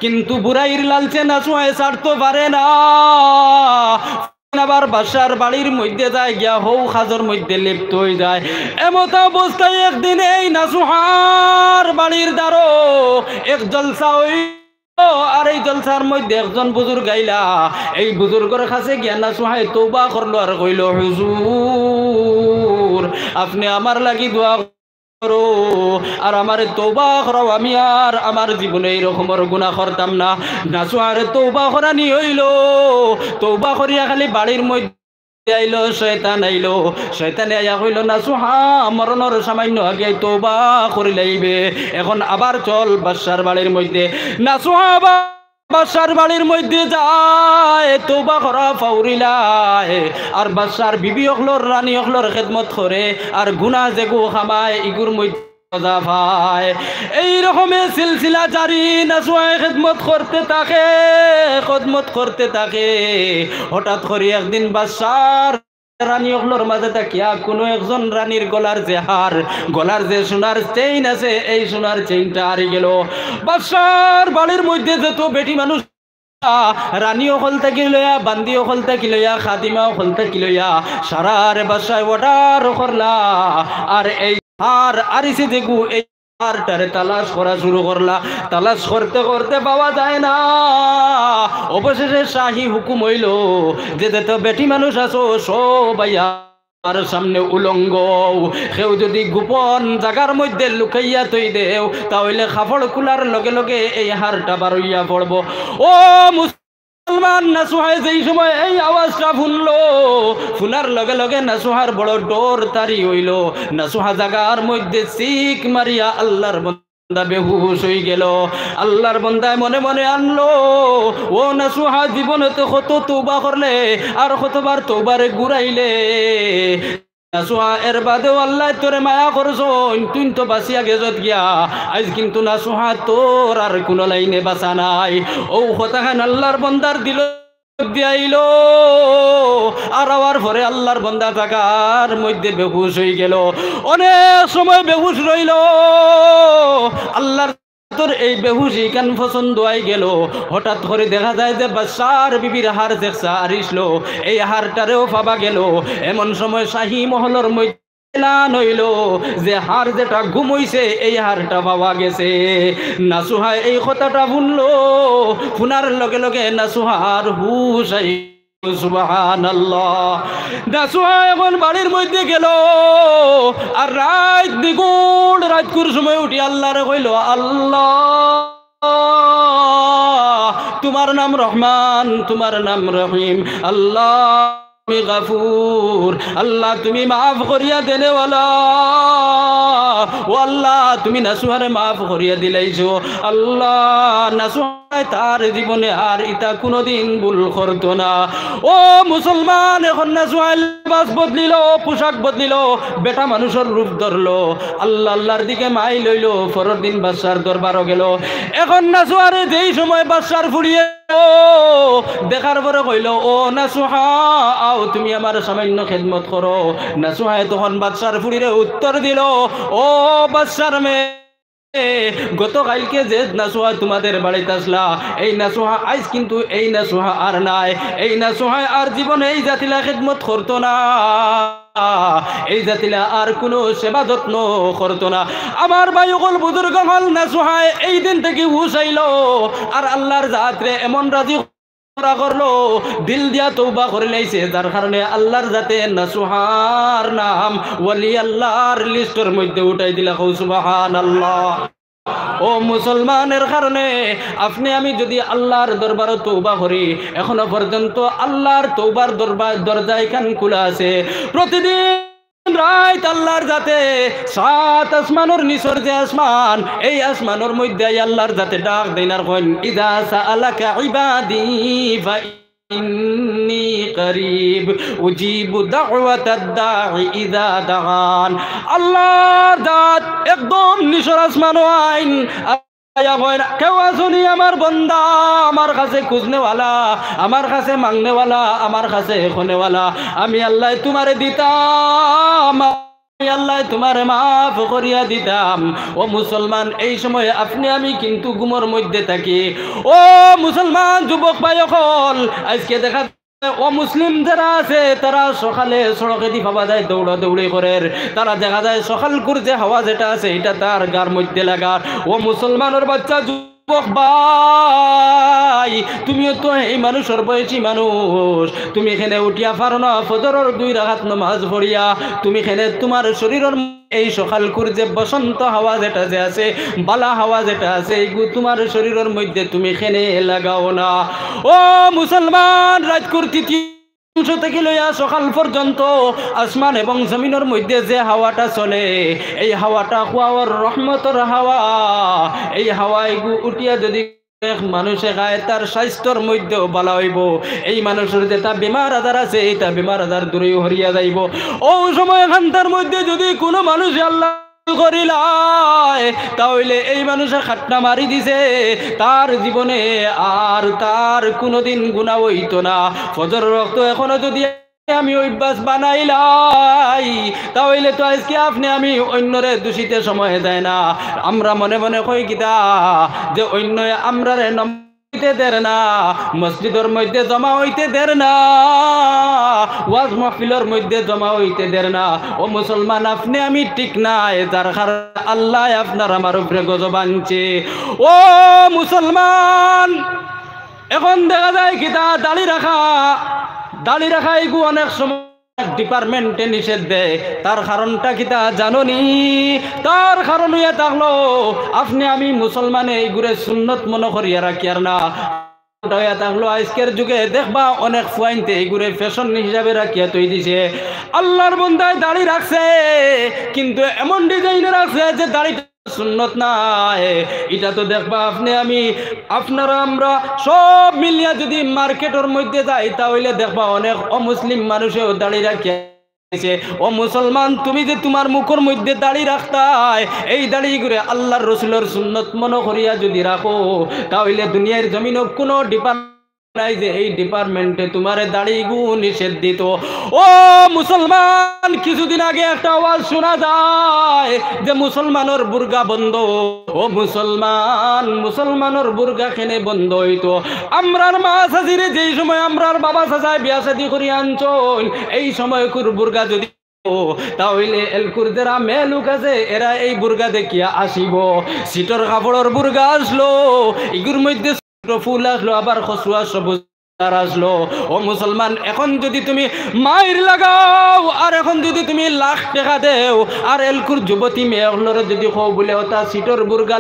কিন্তু বুড়াইর লালচে নাসুহায় ছাড়তে পারে না। আবার বাসার বাড়ির মধ্যে যায় গিয়া হৌ খাজর মধ্যে লিপ্ত হয়ে যায়। এমত অবস্থায় একদিন এই নাসুহার বাড়ির দ্বারো এক জলসা আর এই জলসার মধ্যে একজন বুজুর্গ আইলা, এই বুজুর্গের কাছে গিয়া নাসুহায় তওবা করলো আর কইল, হুজুর আপনি আমার লাগি দোয়া করো আর আমার তওবা করো, আমি আর আমার জীবনে এইরকমের গুনাহ করতাম না। নাসুহার তওবা করানি হইল। তওবা করিয়া খালি বাড়ির মধ্যে আইলো, শয়তান আইলো। শয়তানে আইয়া কইল, নাসুহা মরণের সামান্য আগে তওবা করি লাইবে, এখন আবার চল বাদশার বাড়ির মধ্যে। নাসুহা বাদশার বাড়ির মধ্যে যায়, তওবা করা ফাউরিলায় আর বাদশার বিবি হকলর রানী হকলর খেদমত করে আর গুনাহ যেগু খামায় ইগুর মধ্যে এই রকমের সিলসিলা জারি। নাসুহায় খেদমত করতে থাকে। হঠাৎ করে একদিন বাদশার রানী হকলর মাঝে তাকিয়া কোনো একজন রানীর গলার যে হার, গলার যে সোনার চেইন আছে, এই সোনার চেইনটা হারিয়ে গেল। বাদশার বাড়ির মধ্যে যত বেটি মানুষ, রানী অকল থাকি লইয়া, বান্দি অকল থাকি লইয়া, খাদিমা অকল থাকি লইয়া সারার বাসায় অর্ডার করলা আর এই হার আরিছে দেখু এই হারটারে তালাশ করা শুরু করলা। তালাশ করতে করতে পাওয়া যায় না। অবশেষে শাহী হুকুম হইল যে যত বেটি মানুষ আছো সবাইয়া আর সামনে উলঙ্গ, কেউ যদি গোপন জায়গার মধ্যে লুকাইয়া তৈ দেও তাহলে কাপড় খোলার লগে লগে এই হারটা বারইয়া পড়ব। ও মুসলমান, নাসুহায় যেই সময় এই আওয়াজটা শুনার লগে লগে নাসুহার বড় ডর তারি হইল। নাসুহা জায়গার মধ্যে চিক মারিয়া আল্লাহর বান্দা বেহুশ হয়ে গেল। আল্লাহর বান্দায় মনে মনে আনলো, ও নাসুহা জীবনে তো কত তওবা করলে আর কতবার তওবারে ঘুরাইলে, নাসুহা এর বাদেও আল্লাহ তোরে মায়া করছো, তুই তো বাঁচিয়া গেছত গিয়া, আজ কিন্তু নাসুহা তোর আর কোনো লাইনে বাঁচা নাই। ও কথাখান আল্লাহর বান্দার দিল দিয়াইল আর আওয়ার পরে আল্লাহর বান্দা থাকার মধ্যে বেহুশ হয়ে গেল। অনেক সময় বেহুশ রইল। আল্লাহর তোর এই বেহুশি কান পছন্দ আই গেল। হঠাৎ করে দেখা যায় যে বাদশার বিবির হার দেখছা আরিসলো, এই হারটারেও পাবা গেল। এমন সময় শাহী মহলের মধ্যে এলান হইল যে হার যেটা গুম হইছে এই হারটা পাওয়া গেছে। নাসুহা এই কথাটা শুনলো, শুনার লগে লগে নাসুহার হুশ আই। সুবহানাল্লাহ। নাসুহা এখন বাড়ির মধ্যে গেল আর রাত দ্বিগুণ রাতকুর সময় উঠি আল্লাহরে কইল, আল্লাহ তোমার নাম রহমান, তোমার নাম রহিম, আল্লাহ তুমি গফুর, আল্লাহ তুমি মাফ করিয়া দেনেওয়ালা, ও আল্লাহ তুমি নাসুহারে মাফ করিয়া দিলাইছো। আল্লাহ নাসুহা তার জীবনে আর ইতা কোনোদিন ভুল করতো না। ও মুসলমান, এখন নাসুহা লিবাস বদলিল, পোশাক বদলিল, বেটা মানুষের রূপ ধরলো, আল্লাহ আল্লাহর দিকে মাই লইল। পরের দিন বাদশার দরবারও গেল। এখন নাসুহারে যেই সময় বাদশার ফুরিয়ে দেখার পরে কইল, ও নাসুহা আও তুমি আমার সামান্য খেদমত করো। নাসুহায় তখন বাদশার ফুরিরে উত্তর দিল, ও বাদশার মেয়ে, গতকালকে যে নাসুহা তোমাদের বাড়িতে আসলা, এই নাসুহা আজ কিন্তু এই নাসুহা আর নাই। এই নাসুহায় আর জীবনে এই জাতিলা খেদমত করতো না, এই জাতিলা আর কোনো সেবা যত্ন করতো না। আমার ভাই সকল বুজুর্গ হল, নাসুহায় এই দিন থেকে হুশ আইল আর আল্লাহর জাতরে এমন রাজি করলো, দিল দিয়া তওবা করে লাইছে, যার কারণে আল্লাহর জাতে নাসুহার নাম ওয়ালি আল্লাহর লিস্টের মধ্যে উঠাই দিলা। সুবহানাল্লাহ। ও মুসলমানের কারণে আপনি আমি যদি আল্লাহর দরবারে তওবা করি, এখনো পর্যন্ত আল্লাহর তওবার দরজায় কান খোলা আছে। প্রতিদিন রাত আল্লাহর জাতে সাত আসমানের নিচর যে আসমান, এই আসমানের মধ্যে আল্লাহর জাতে ডাক দেনার কোন, ইযা সাআলাকা ইবাদি ফা ইন্নী করিব উজিবু দাওয়াতাদ দাঈ ইযা দাআন। আল্লাহর জাত একদম নিচর আসমান আইন কেউ আসুনি আমার বন্দা, আমার কাছে খুঁজনেওয়ালা, আমার কাছে মাংনেওয়ালা, আমার কাছে এখনেওয়ালা, আমি আল্লাহ তোমারে দিতাম, আল্লাহ তোমার মাফ করিয়া দিতাম। ও মুসলমান, এই সময় আপনি আমি কিন্তু ঘুমের মধ্যে থাকি। ও মুসলমান যুবক ভাই সকল, আজকে দেখা ও মুসলিম যারা আছে তারা সকালে সড়কে দি পাওয়া যায় দৌড়া দৌড়ি করে, তারা দেখা যায় সকাল করে যে হাওয়া যেটা আছে এটা তার গার মধ্যে লাগার। ও মুসলমানের বাচ্চা ভাই তুমিও তো এই মানুষের বয়সী মানুষ, তুমি এখানে উঠিয়া পারো না ফজরের 2 রাকাত নামাজ পড়িয়া, তুমি এখানে তোমার শরীরের এই সকালকুর যে বসন্ত হাওয়া যেটা যে আছে, বালা হাওয়া যেটা আছে, এইগু তোমার শরীরের মধ্যে তুমি এখানে লাগাও না। ও মুসলমান, রাতকুর তৃতীয় থেকে লইয়া সকাল পর্যন্ত আসমান এবং জমিনের মধ্যে যে হাওয়াটা চলে, এই হাওয়াটা খুয়াওয়ার রহমতের হাওয়া। এই হাওয়া এগু উঠিয়া যদি মানুষে খায় তার স্বাস্থ্যর মধ্যেও বালা হইব, এই মানুষের যেটা বেমার আজার আছে এইটা বেমার আজার দূরে হরিয়া যাইব। ও সময় এখানটার মধ্যে যদি কোনো মানুষ আল্লাহ করিলায় তাহলে এই মানুষের খাটনা মারি দিছে, তার জীবনে আর তার কোনোদিন গুনাহ হইতো না। ফজর রক্ত এখনো যদি আমি অভ্যাস বানাইলাই তাহলে তো আজকে আপনি আমি অন্যরে দূষিতে সময় দেয় না। আমরা মনে মনে কই কিতা যে অন্য আমরারে নমতে দের না, মসজিদের মধ্যে জমা হইতে দের না, ওয়াজ মাহফিলের মধ্যে জমা হইতে দের না। ও মুসলমান, আপনি আমি ঠিক নাই, যার কারণে আল্লাহ আপনার আমার উপরে গজব আনছে। ও মুসলমান, এখন দেখা যায় কিতা দাড়ি রাখা এগু অনেক সময় ডিপার্টমেন্টে নিষেধ দেয়। তার কারণটা কিতা জানোনি? তার কারণ হইয়া থাকলো আপনি আমি মুসলমানে এইগুলো সুন্নত মনে করিয়া রাখি আর না থাকলো। আজকের যুগে দেখবা অনেক ফুয়াইনতে এইগুলো ফ্যাশন হিসাবে রাখিয়া তৈরি দিছে। আল্লাহর বন্দায় দাড়ি রাখছে কিন্তু এমন ডিজাইনে রাখছে যে দাড়িটা সুন্নত নাই। এটা তো দেখবা আপনি আমি আপনারা আমরা সব মিলিয়া যদি মার্কেটের মধ্যে যাই তাহলে দেখবা অনেক অমুসলিম মানুষেও দাড়ি রাখিয়া। ও মুসলমান, তুমি যে তোমার মুখের মধ্যে দাড়ি রাখতাই, এই দাড়ি করে আল্লাহর রসুলের সুন্নত মনে করিয়া যদি রাখো তাহলে দুনিয়ার জমিনও কোনো ডিপার্টমেন্ট নাই যে এই ডিপার্টমেন্টে তোমার দাড়ি গু নিষেধ দিত। ও মুসলমান, কিছুদিন আগে একটা আওয়াজ শোনা যায় যে মুসলমানের বুর্গা বন্ধ। ও মুসলমানের বুর্গা খেনে বন্ধ হইতো। আমরার মা সাজিরে যেই সময় আমরার বাবা সাজায় বিয়া শাদি করি আনছন, এই সময় কুর বুর্গা যদি তাহলে এলকুর যারা মেয়ে লোক আছে এরা এই বুর্গা দেখিয়া আসিব। সিটর কাপড়ের বুর্গা আসলো, ইগুর মধ্যে ফুল আসলো, আবার খসুয়া সবুজ আসলো। ও মুসলমান, এখন যদি তুমি মাইর লাগাও আর এখন যদি তুমি লাখ টাকা দেও আর এলকুর যুবতী মেয়েগুলোর যদি কও বলে ওটা সিটর বুর্গা,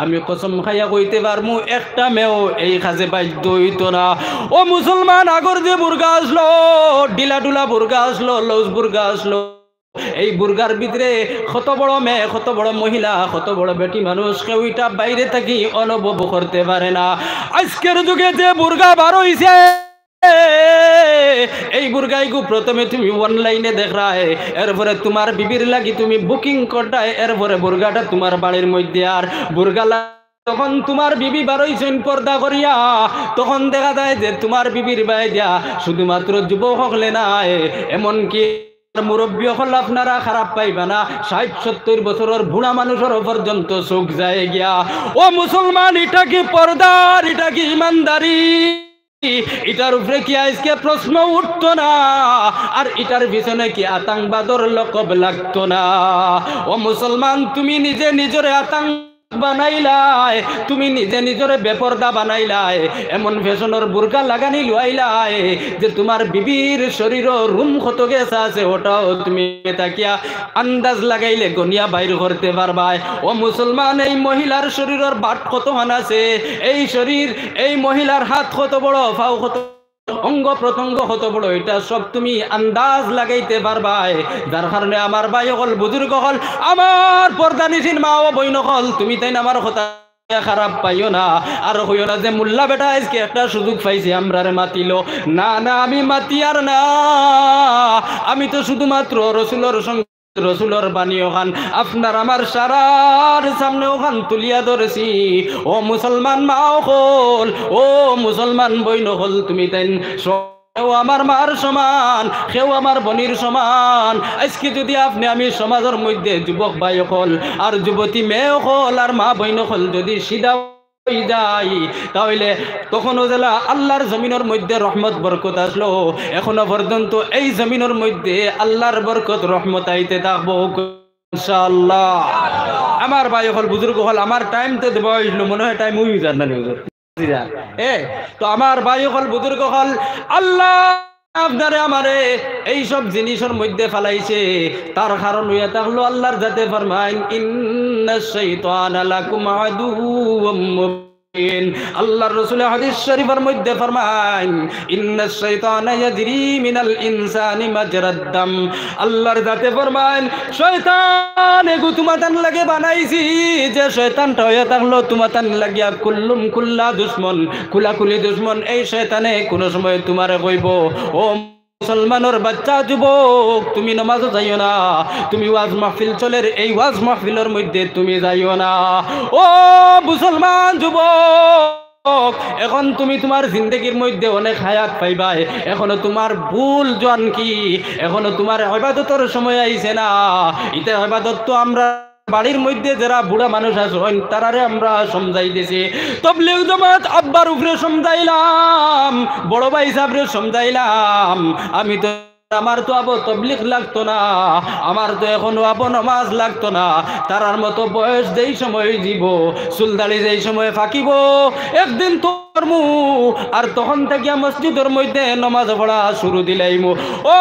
আমি কসম খাইয়া কইতে পারমু একটা মেয়েও এই কাজে বাধ্য হইতো না। ও মুসলমান, আগর যে বুর্গা আসলো, ডিলা ডুলা বুর্গা আসলো, লউজ বুর্গা আসলো, এই বুর্গার ভিতরে কত বড় মেয়ে, কত বড় মহিলা, কত বড় বেটি মানুষ কেউ এটা বাইরে থাকি অনুভব করতে পারে না। আজকের যুগে যে বুর্গা বার হইছে, এই বুর্গাইগু প্রথমে তুমি অনলাইনে দেখায়, এরপরে তোমার বিবির লাগি তুমি বুকিং করটায়, এরপরে বুর্গাটা তোমার বাড়ির মধ্যে। আর বুর্গা তখন তোমার বিবি বারোইছেন পর্দা করিয়া, তখন দেখা যায় যে তোমার বিবির বাই দিয়া শুধুমাত্র যুবক হলে নাই, এমনকি মুরব্বী হল আপনারা খারাপ পাইবা না, 60-70 বছরের বুড়া মানুষের পর্যন্ত চোখ যায় গিয়া। ও মুসলমান, এটা কি পর্দার, এটা কি ইমানদারি? এটার উপরে কি আজকে প্রশ্ন উঠতো না? আর এটার পিছনে কি আতঙ্কবাদর লকব লাগতো না? ও মুসলমান, তুমি নিজে নিজরে আতঙ্ক বানাইলাই, তুমি নিজে নিজরে বেপরদা বানাইলাই, এমন ফ্যাশনের বুর্কা লাগানি লুয়াইলাই যে তোমার বিবির শরীর রুম কত গেছে আছে ওটাও তুমি তাকিয়া আন্দাজ লাগাইলে গনিয়া বাইর করতে পারবা। ও মুসলমান, এই মহিলার শরীরের বাট কতখান আছে, এই শরীর, এই মহিলার হাত কত বড়, পাও কত, অঙ্গ প্রত্যঙ্গ কত বড়, এটা সব তুমি আন্দাজ লাগাইতে পারবা। যার কারণে আমার ভাই হল, বুজুর্গ হল, আমার পর্দা নিশিন মা ও বইন হল, তুমি তাই না আমার কথা খারাপ পাইও না। আর হইও না যে মোল্লা বেটা আজকে একটা সুযোগ পাইছি আমরারে মাতিল। না না, আমি মাতি আর না, আমি তো শুধুমাত্র রসুলের সঙ্গে রসুলের বাণী ওখান আপনার আমার সারার সামনে ওখান তুলিয়া ধরেছি। ও মুসলমান মা হল, ও মুসলমান বইন হল, তুমি তাই কেউ আমার মার সমান, কেউ আমার বোনের সমান। আজকে যদি আপনি আমি সমাজের মধ্যে যুবক ভাই হল আর যুবতী মেয়ে হল আর মা বইন হল যদি সিধা যাই তাহলে তখনও জেলা আল্লাহর জমিনের মধ্যে রহমত বরকত আসলো। এখনো পর্যন্ত এই জমিনের মধ্যে আল্লাহর বরকত রহমত আইতে থাকবো ইনশাআল্লাহ। আমার ভাই হল বুজুর্গ হল আমার টাইম তো দেব হইল মনে হয় টাইম হই যান না হুজুর তো আমার ভাই হল বুজুর্গ হল আল্লাহ আপনারে আমারে এই সব জিনিসের মধ্যে ফেলাইছে তার কারণ হইয়া থাকলো আল্লাহর যাতে ফরমাইন ইন্নাশ শাইতানা লাকুম আদুউম মুবিন আল্লাহর রাসূল হাদিস শরীফের মধ্যে ফরমাইন ইন্নাশ শাইতানা ইয়াজরি মিনাল ইনসানি মাজরাদ দাম আল্লাহর যাতে ফরমাইন শয়তান এগু তোমাতান লাগে বানাইছি যে শয়তানটা হইয়া থাকলো তোমাতান লাগিয়া কুল্লুম কুল্লা দুশমন কুলাকুলি দুশমন এই শয়তানে কোন সময় তোমারে কইব ও মুসলমানের বাচ্চা যুবক তুমি নামাজ যাইও না তুমি ওয়াজ মাহফিল চলের এই ওয়াজ মাহফিলের মধ্যে তুমি যাইও না ও মুসলমান যুবক এখন তুমি তোমার জিন্দগির মধ্যে অনেক হায়াত পাইবাই এখনো তোমার ভুল জন কি এখনো তোমার ইবাদতের সময় আইছে না ইতে ইবাদত তো আমরা বাড়ির মধ্যে যারা বুড়া মানুষ আছেন তারারে আমরা সমঝাইতেছি তাবলীগ জামাত আব্বার উপরে সমঝাইলাম বড় ভাই সাহেবরে সমঝাইলাম আমি তো আমার তো আবো তাবলীগ লাগতো না আমার তো এখনো আবো নামাজ লাগতো না তারার মতো বয়স যেই সময় জীব চুলদাড়ি যেই সময় ফাঁকিব একদিন তো আর তখন থেকে মসজিদের মধ্যে নামাজ পড়া শুরু দিলাইমু ও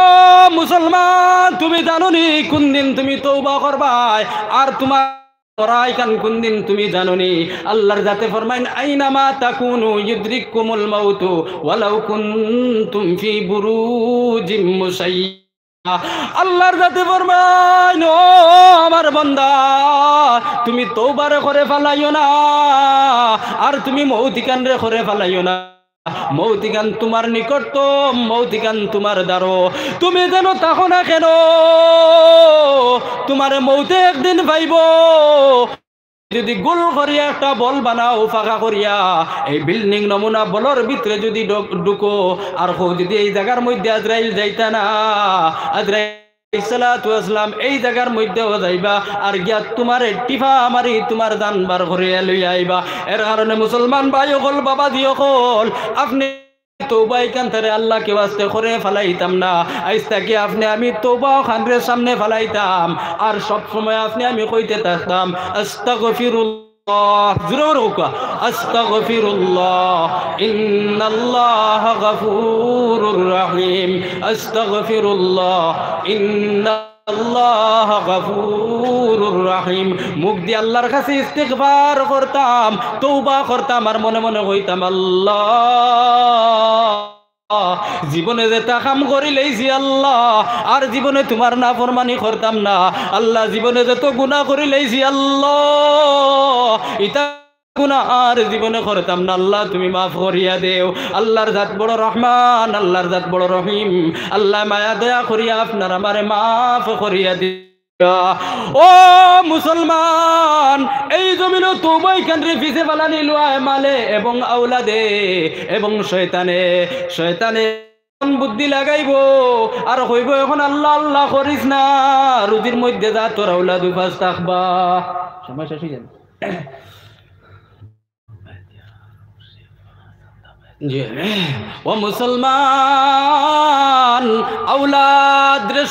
মুসলমান তুমি জানো নি কোন দিন তুমি তওবা করবাই আর তোমার পরাইকান কোন দিন তুমি জানো নি আল্লাহর যাতে ফরমাইন আইনামা তাকুনু ইউদরিকুমুল মাউতু ওয়ালাউ কুনতুম ফি বুরুজিম মুসাইয়্যা আল্লাহর যাতে ফরমাইন ও আমার বান্দা তুমি তওবা করে ফেলাইও না আর তুমি মৌতিকান রে করে ফেলাইও না মৌতিকান তোমার নিকট তো মৌতিকান তোমার দ্বারো তুমি যেন তাকো না কেন তোমার মৌতে একদিন পাইব যদি গোল করিয়া একটা বল বানাও ফাঁকা করিয়া এই বিল্ডিং নমুনা বলর ভিতরে যদি ঢুকো আর যদি এই জায়গার মধ্যে আজরাইল যাইতা না আজরাইল ইসলাম এই জায়গার মধ্যেও যাইবা আর গিয়া তোমার টিফা মারি তোমার দান বার করিয়া লইয়া আইবা এর কারণে মুসলমান ভাই হল বাবা দিও হল আপনি তওবা কান্তারে আল্লাহকে ওয়াস্তে করে ফেলাইতাম না আজ থেকে আপনি আমি তওবা খানরের সামনে ফেলাইতাম আর সব সময় আপনি আমি কইতে থাকতাম আস্তাগফিরুল্লাহ জোরে হোকা আস্তাগফিরুল্লাহ ইন্নাল্লাহ গফুরুর রহিম আস্তাগফিরুল্লাহ ইন্নাল্লাহ গফুরুর রহিম মুখ দিয়ে আল্লাহর কাছে ইস্তিগফার করতাম তওবা করতাম আর মনে মনে কইতাম আল্লাহ জীবনে যেটা কাম করিলেইছি আল্লাহ আর জীবনে তোমার নাফরমানি করতাম না আল্লাহ জীবনে যত গুনাহ করিলেইছি আল্লাহ ইতা গুনাহ আর জীবনে করতাম না আল্লাহ তুমি মাফ করিয়া দেও আল্লাহর জাত বড় রহমান আল্লাহর জাত বড় রহিম আল্লাহ মায়া দয়া করিয়া আপনার আমারে মাফ করিয়া দিও ও মুসলমান এই জমিনে তওবাই কান্দ্রে পিছে ফালানি লয় মালে এবং আওলাদে এবং শয়তানে বুদ্ধি লাগাইবো আর হইব এখন আল্লাহ আল্লাহ করিস না রুজির মধ্যে যা তোর আওলাদ উপাস থাকবা সময় শেষ হয়ে যাবে ও মুসলমান আওলাদ রে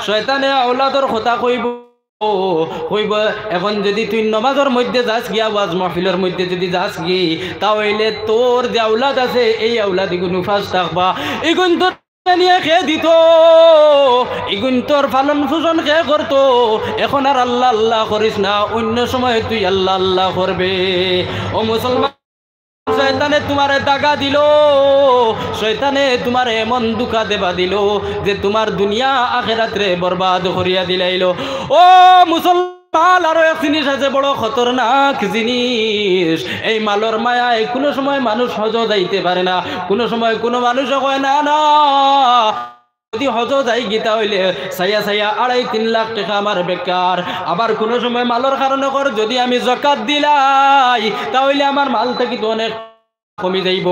শয়তানে আওলাদর কথা কইব এখন যদি তুই নামাজের মধ্যে যাস গিয়া ওয়াজ মাহফিলের মধ্যে যদি যাস গি তাহলে তোর যে আওলাদ আছে এই আওলাদ এগুলো ফাঁস থাকবা এগুন তোর নিয়ে খেয়ে দিত এগুন তোর পালন পোষণ খেয়ে করতো এখন আর আল্লাহ আল্লাহ করিস না অন্য সময় তুই আল্লাহ আল্লাহ করবে ও মুসলমান শয়তানে তোমারে দাগা দিল শয়তানে তোমারে এমন দুঃখা দেবা দিল যে তোমার দুনিয়া আখিরাত রে বরবাদ করিয়া দিলাইলো ও মুসলমান আরো এক জিনিস আছে বড় খতরনাক জিনিস এই মালর মায়ায় কোনো সময় মানুষ হজ যাইতে পারে না কোনো সময় কোনো মানুষ কয় না না যদি হজ যাই গীতা হইলে সাইয়া 2.5-3 লাখ টাকা আমার বেকার আবার কোনো সময় মালর কারণে কর যদি আমি যাকাত দিলাই তাহলে আমার মাল থেকে তো অনেক কমে যাইব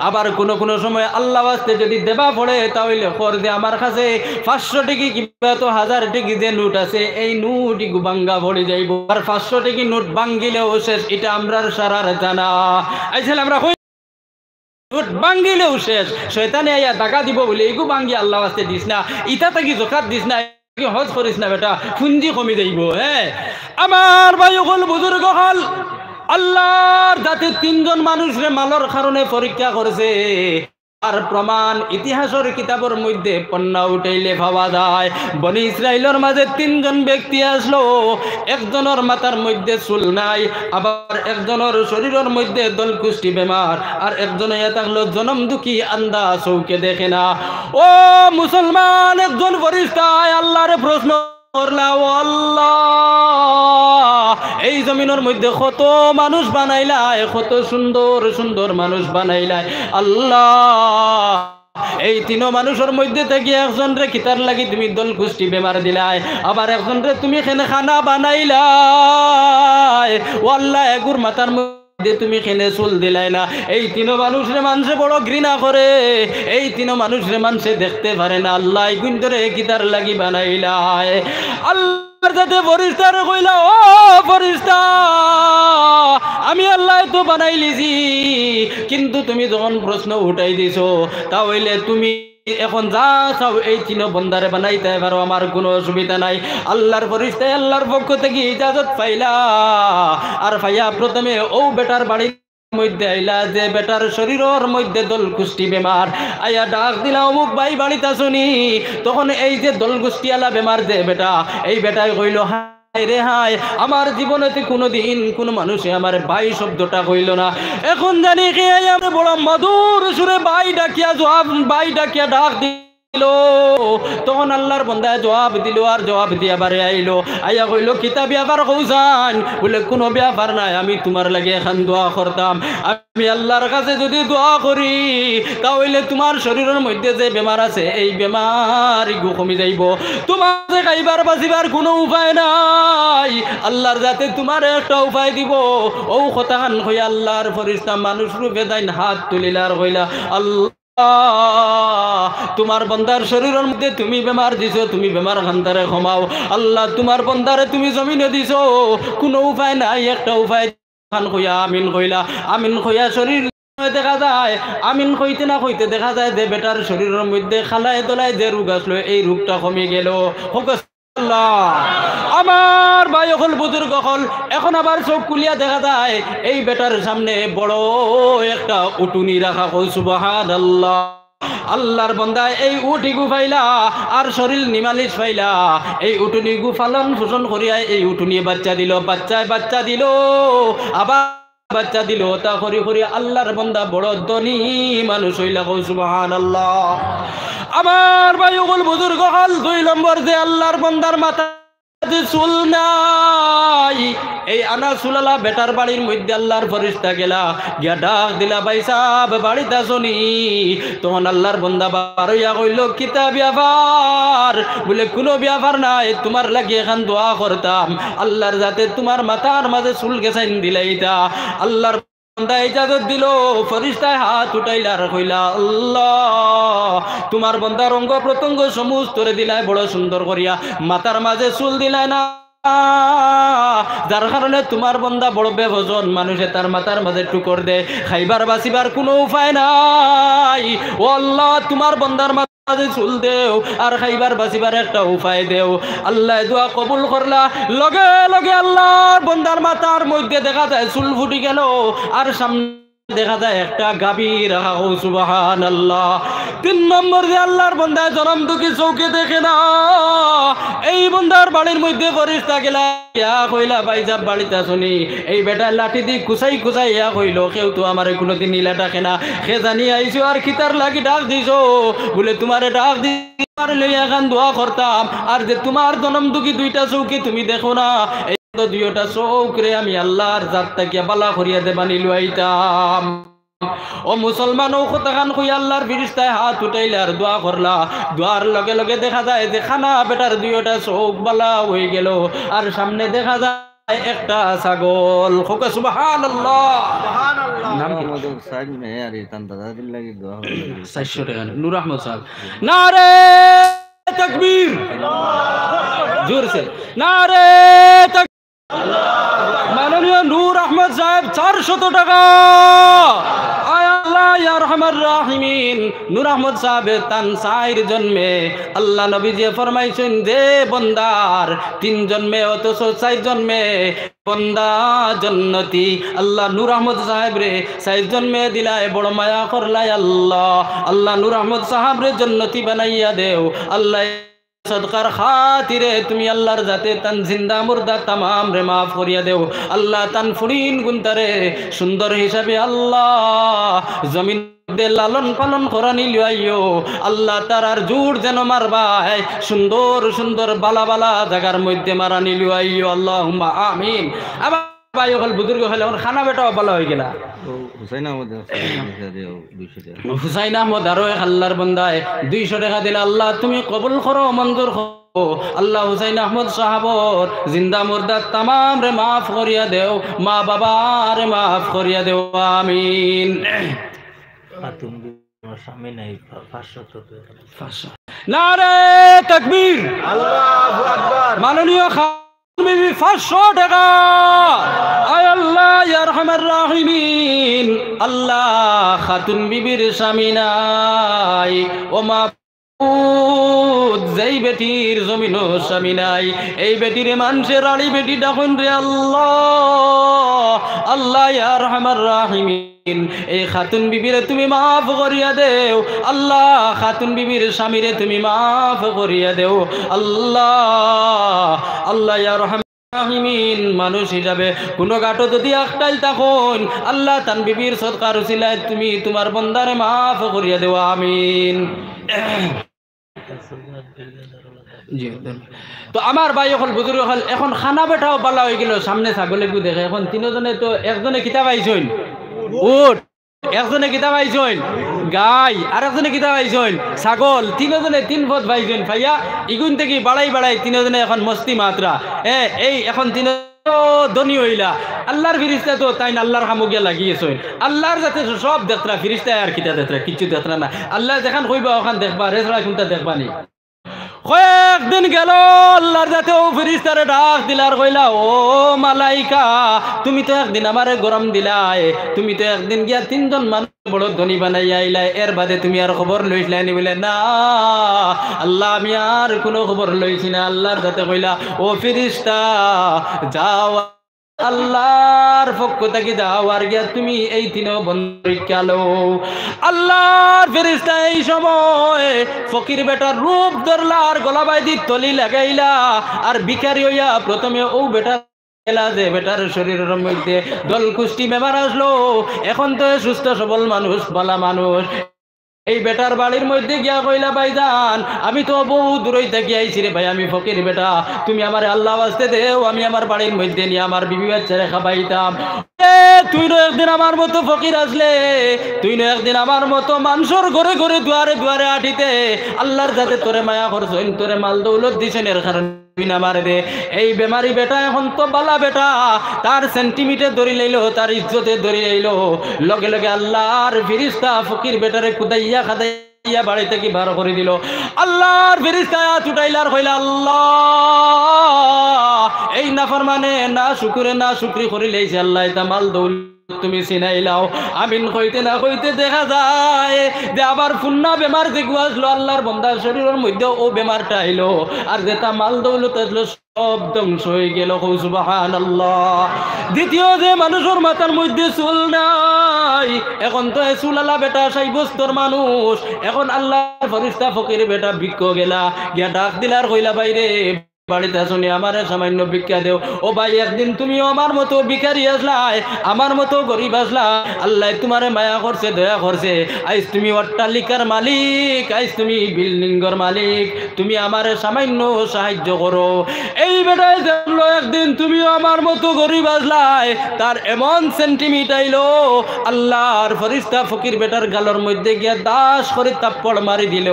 আবার কোনো সময় আল্লাহ ওয়াস্তে যদি দেবা পড়ে তাহলে কর যে আমার কাছে 500 টাকা কিংবা তো 1000 টাকা যে নোট আছে এই নোটই ভাঙ্গা পড়ে যাইব আর 500 টাকা নোট ভাঙ্গিলেও শেষ এটা আমরার সারার জানা আইছিল আমরা নোট ভাঙ্গিলেও শেষ শয়তানে আইয়া টাকা দিব বলে এগু ভাঙ্গি আল্লাহ ওয়াস্তে দিস না ইটা থেকে যাকাত দিস না হজ করিস না বেটা, পুঞ্জি কমি যাইব। হ্যাঁ আমার ভাই হল বুজুর্গ হল, আল্লাহর যাতে তিনজন মানুষরে মালর কারণে পরীক্ষা করেছে আর প্রমাণ ইতিহাসের কিতাবের মধ্যে পন্না উঠাইলে ভাবা যায়। বনি ইসরাইলের মাঝে তিনজন ব্যক্তি আসলো, একজনের মাথার মধ্যে চুল নাই, আবার একজনের শরীরের মধ্যে দলকুষ্টি বেমার, আর একজনে থাকলো জনম দুঃখী আন্দা চৌকে দেখে না। ও মুসলমান, একজন ফরিস্তায় আল্লাহরে প্রশ্ন করলা, ও আল্লাহ এই জমিনের মধ্যে কত মানুষ বানাইলাই, কত সুন্দর সুন্দর মানুষ বানাইলাই আল্লাহ, এই তিন মানুষের মধ্যে থেকে একজন রে কিতার লাগি তুমি দল কুষ্টি বেমার দিলাই, আবার একজন রে তুমি খেনে খানা বানাইলাই, ও আল্লাহ এগুর মাথার মধ্যে তুমি খেনে চুল দিলাই না। এই তিন মানুষরে মানুষে বড় ঘৃণা করে, এই তিন মানুষরে মানুষে দেখতে পারে না, আল্লাহ গুণ ধরে কিতার লাগি বানাইলাই। আল্লাহ যাতে ফরিস্তারে কইলা, ও ফরিস্তা আমি আল্লাহ তো বানাই লিছি, কিন্তু তুমি যখন প্রশ্ন উঠাই দিছো তাহলে তুমি এখন যা চাও এই তিন বন্দারে বানাইতে পারো, আমার কোনো অসুবিধা নাই। আল্লাহর ফরিস্তায় আল্লাহর পক্ষ থেকে ইজাজত পাইলা, আর পাইয়া প্রথমে ও বেটার বাড়ি মধ্যে আইলা যে বেটার শরীরের মধ্যে দল কুষ্টি বেমার, আয়া ডাক দিলা অমুক ভাই বাড়িতে শুনি। তখন এই যে দল কুষ্টিয়ালা বেমার যে বেটা, এই বেটাই কইল, হায় রে হায়, আমার জীবনেতে কোনোদিন কোনো মানুষে আমার ভাই শব্দটা কইল না, এখন জানি কে আমরা বড় মধুর সুরে ভাই ডাকিয়া জবাব, ভাই ডাকিয়া ডাক দিল। তখন আল্লাহর বন্দায় জবাব দিল, আর জবাব দিয়া বারে আইলো, আইয়া কইল কিতা ব্যাপার কৌসান? বলে কোনো ব্যাপার নাই, আমি তোমার লাগে এখন দোয়া করতাম, আমি আল্লাহর কাছে যদি দোয়া করি তাহলে তোমার শরীরের মধ্যে যে বেমার আছে এই বেমার গু কমি যাইব, তোমার যে খাইবার বাঁচিবার কোনো উপায় নাই, আল্লাহর যাতে তোমার একটা উপায় দিব। ও কথাখান কইয়া আল্লাহর ফরিস্তা মানুষ রূপে দাইন হাত তুলিলার কইলা, আল্লাহ তোমার বন্দার শরীরের মধ্যে তুমি বেমার দিছো, তুমি বেমার খান্তারে ক্ষমাও। আল্লাহ তোমার বন্দারে তুমি জমিনে দিছো, কোনো উপায় নাই, একটা উপায় খান কইয়া আমিন কইলা। আমিন কইয়া শরীর দেখা যায়, আমিন কইতে না কইতে দেখা যায় যে বেটার শরীরের মধ্যে খালায় দোলায় যে রোগ আসলো এই রোগটা কমে গেল। আমার ভাই হল বুজুর্গ হল, এখন আবার চোখ খুলিয়া দেখা যায় এই বেটার সামনে বড় একটা উটুনি রাখা। কই সুবহানাল্লাহ। আল্লাহর বান্দা এই উটি গুফাইলা আর শরীর নিমালিশ ফাইলা, এই উটুনি গুফালন পোষণ করিয়া এই উটুনি বাচ্চা দিল, বাচ্চা দিল, আবার বাচ্চা দিল, তা করি করি আল্লাহর বান্দা বড় ধনী মানুষ হইলা। কই সুবহানাল্লাহ। আমার ভাই ওগুল বুজুর্গ হল, 2 নম্বর যে আল্লাহর বান্দার মাথা চুল নাই, এই আনা চুলালা বেটার বাড়ির মধ্যে আল্লাহর ফরিস্তা গেলা গিয়া ডাক দিলা, ভাই সাহেব বাড়িতে আসনি? তখন আল্লাহর বান্দা বারইয়া কইল কিতা ব্যাপার? বলে কোনো ব্যাপার নাই, তোমার লাগে এখন দোয়া করতাম, আল্লাহর যাতে তোমার মাথার মাঝে চুল গেছাইন দিলাইতা। আল্লাহর বান্দা ইজাজত দিল, ফরিস্তায় হাত উঠাইলার কইলা, আল্লাহ তোমার বান্দার অঙ্গ প্রত্যঙ্গ সমস্ত দিলাই বড় সুন্দর করিয়া, মাথার মাঝে চুল দিলাই না, যার কারণে তোমার বান্দা বড় বেভজন মানুষে তার মাথার মাঝে টুকর দে, খাইবার বাঁচিবার কোনো উপায় নাই। ও আল্লাহ তোমার বান্দার মাঝে চুল দেও আর খাইবার বাঁচিবার একটা উপায় দেও। আল্লাহ দোয়া কবুল করলা, লগে লগে আল্লাহর বান্দার মাথার মধ্যে দেখা যায় চুল ফুটি গেল, আর সামনে দেখা যায় একটা গাভী রাখা। সুবহানাল্লাহ। 3 নম্বর যে আল্লাহর বান্দা জনম দুঃখী চৌকে দেখে না, এই বান্দার বাড়ির মধ্যে ফরিস্তা গেলা ইয়া কইলা, ভাই যাব বাড়িতে আসনি? এই বেটা লাঠি দি কুচাই কুচাই ইয়া কইল, কেউ তো আমারে কোনোদিন নীলা ডাকে না, সে জানি আইছো আর খিতার লাগি ডাক দিছো, বলে তোমারে ডাক দি লইয়া গান দোয়া করতাম, আর যে তোমার জনম দুঃখী 2টা চৌকি তুমি দেখো না, এই 2টা চৌকরে আমি আল্লাহর জাত থেকে বালা করিয়া দেবানি লুয়াইতাম। ও মুসলমান, ও কথাখান কই আল্লাহর ফিরিস্তায় হাত উঠাইলে আর দোয়া করলা, দোয়ার লগে লগে দেখা যায় যে খানা বেটার 2টা চোখ বালা হয়ে গেল, আর সামনে দেখা যায় একটা ছাগল। হোক সুবহানাল্লাহ। নাম কি? সাইদ মে আর ইতান দাদা দিল লাগি দোয়া হবে 400 টাকা। নূর আহমদ সাহেব, নারে তাকবীর, জোর সে নারে তাকবীর। মাননীয় নূর আহমদ সাহেব 400 টাকা। আয় আল্লাহ ইয়া আরহামার রাহিমিন নূর আহমদ সাহেবের তান 4 জন্মে আল্লাহ নবীজি ফরমাইছেন যে বন্দার 3 জন্মে অথচ 4 জন্মে বন্দা জন্নতি আল্লাহ নূর আহমদ সাহেব রে 4 জন্মে দিলায় বড় মায়া করলাই আল্লাহ নূর আহমদ সাহেব রে জন্নতি বানাইয়া দেও আল্লাহ সদকার খাতিরে তুমি আল্লাহর জাতে তান জিন্দা মুর্দা তামাম রে মাফ করিয়া দেও আল্লাহ তান ফুরিন গুনতারে সুন্দর হিসাবে আল্লাহ জমিন দে লালন পালন করা নিলাইও আল্লাহ তারার জোর যেন মারবাই সুন্দর সুন্দর বালা বালা জায়গার মধ্যে মারা নিলাইও আল্লাহুম্মা আমিন। আবার ভাই হল বুজুর্গ হলে এখন খানা বেটাও ভালো হয়ে গেলা হুসাইন আহমদ আরো এক আল্লাহর বান্দায় 200 টাকা দিলে আল্লাহ তুমি কবুল করো মঞ্জুর করো আল্লাহ হুসাইন আহমদ সাহাবর জিন্দা মুর্দা তামাম রে মাফ করিয়া দেও মা বাবা রে মাফ করিয়া দেও আমিন। নারে তাকবীর আল্লাহু আকবার মাননীয় বিবি 500 টাকা আয় আল্লাহ ইয়া আরহামার রাহিমিন আল্লাহ খাতুন বিবির স্বামী নাই ও মা যেই বেটির জমিন স্বামী নাই এই বেটির মানুষের আড়ি বেটি ডাকুন রে আল্লাহ আল্লাহ ইয়া আরহামার রাহিমিন এই খাতুন বিবিরে তুমি মাফ করিয়া দেও আল্লাহ খাতুন বিবির স্বামীরে তুমি মাফ করিয়া দেও আল্লাহ আল্লাহ ইয়া রাহিমিন মানুষ হিসাবে কোনো গাটো যদি একটাই তখন আল্লাহ তান বিবির সদকার উসিলায় তুমি তোমার বন্দারে মাফ করিয়া দেও আমিন। তো আমার ভাই এখন বুজুর্গ হল এখন খানা বেটাও পালা হয়ে গেল সামনে ছাগলে গু দেখে এখন 3 জনে তো একজনে কিতাব আইছেন উট একজনে কিতাব আইছেন গাই আর একজনে কিতাব আইছেন ছাগল 3 জনে 3 পথ ভাইছেন ভাইয়া ইগুন থেকে বাড়াই 3 জনে এখন মস্তি মাত্রা এই এখন 3 ধনী হইলা আল্লাহর ফিরিস্তা তো তাই না আল্লাহর খামুকিয়া লাগিয়েছে আল্লাহর যাতে সব দেখরা ফিরিস্তা আর কিতা দেখরা কিচ্ছু দেখরা না আল্লাহ যেখান কইবা ওখান দেখবা রেজরা কোনটা দেখবা নি কয়েকদিন গেল আল্লাহর যাতে ও ফিরিস্তারে ডাক দিলার কইলা ও মালাইকা তুমি তো একদিন আমারে গরম দিলাই তুমি তো একদিন গিয়া 3 জন মানুষ বড় ধনী বানাইয়া আইলাই এর বাদে তুমি আর খবর লইছিলা নি বলে না আল্লাহ আমি আর কোনো খবর লইছি না আল্লাহর যাতে কইলা ও ফিরিস্তা যাও আল্লাহর পক্ষ থেকে যাও আর গিয়া তুমি এই 3 বন্ধ লো আল্লাহর ফেরেশতা এই সময় ফকির বেটার রূপ ধরলা আর গলা বাইদি তলি লাগাইলা আর ভিখারি হইয়া প্রথমে ও বেটা যে বেটার শরীরের মধ্যে দল কুষ্টি বেমার আসলো এখন তো সুস্থ সবল মানুষ বলা মানুষ এই বেটার বাড়ির মধ্যে গিয়া কইলা ভাইজান আমি তো বহু দূরই থেকে আইছি রে ভাই আমি ফকির বেটা তুমি আমার আল্লাহ ওয়াস্তে দেও আমি আমার বাড়ির মধ্যে নিয়ে আমার বিবি বাচ্চারে খাবাইতাম তুই না একদিন আমার মতো ফকির আসলে তুই না একদিন আমার মতো মানুষের ঘরে ঘরে দুয়ারে দুয়ারে আটিতে আল্লাহর যাতে তোরে মায়া করছেন তোরে মাল দৌলত দিছেন এর কারণে আমার দে এই বেমারি বেটা এখন তো বালা বেটা তার সেন্টিমিটার ধরি লইলো তার ইজ্জতে ধরি লইলো লগে লগে আল্লাহর ফিরিস্তা ফকির বেটারে কুদাইয়া খাদাইয়া বাড়ি থেকে বার করে দিল আল্লাহর ফিরিস্তা ছুটাইলার কইলা আল্লাহ এই নাফরমানে না শুকরি করে লইছে আল্লাহ এটা মাল দৌল তুমি চিনাইলাও আমিন কইতে না কইতে দেখা যায় যে আবার ফুন্না বেমার যে আসলো আল্লাহর বন্দার শরীরের মধ্যে ও বেমারটা আইলো আর যেটা মাল দৌলত আসলো সব ধ্বংস হয়ে গেল সুবহানাল্লাহ। দ্বিতীয় যে মানুষের মাথার মধ্যে চুল নাই এখন তো চুলালা বেটা 60 বছর মানুষ এখন আল্লাহর ফেরেশতা ফকির বেটা ভিক্ষ গেলা গিয়া ডাক দিলার কইলা বাইরে বাড়িতে শুনি আমার সামান্য ভিক্ষা দেও ও ভাই একদিন তুমিও আমার মতো ভিখারি আসলাই আমার মতো গরিব আসলা আল্লাহ তোমারে মায়া করছে দয়া করছে আইজ তুমি অট্টালিকার মালিক আইজ তুমি বিল্ডিংয়ের মালিক তুমি আমার সামান্য সাহায্য করো এই বেটাই দেখলো একদিন তুমিও আমার মতো গরিব আসলাই তার এমন সেন্টিমিটার আইলো আল্লাহর ফেরেশতা ফকির বেটার গালের মধ্যে গিয়া দাস করে থাপ্পড় মারি দিল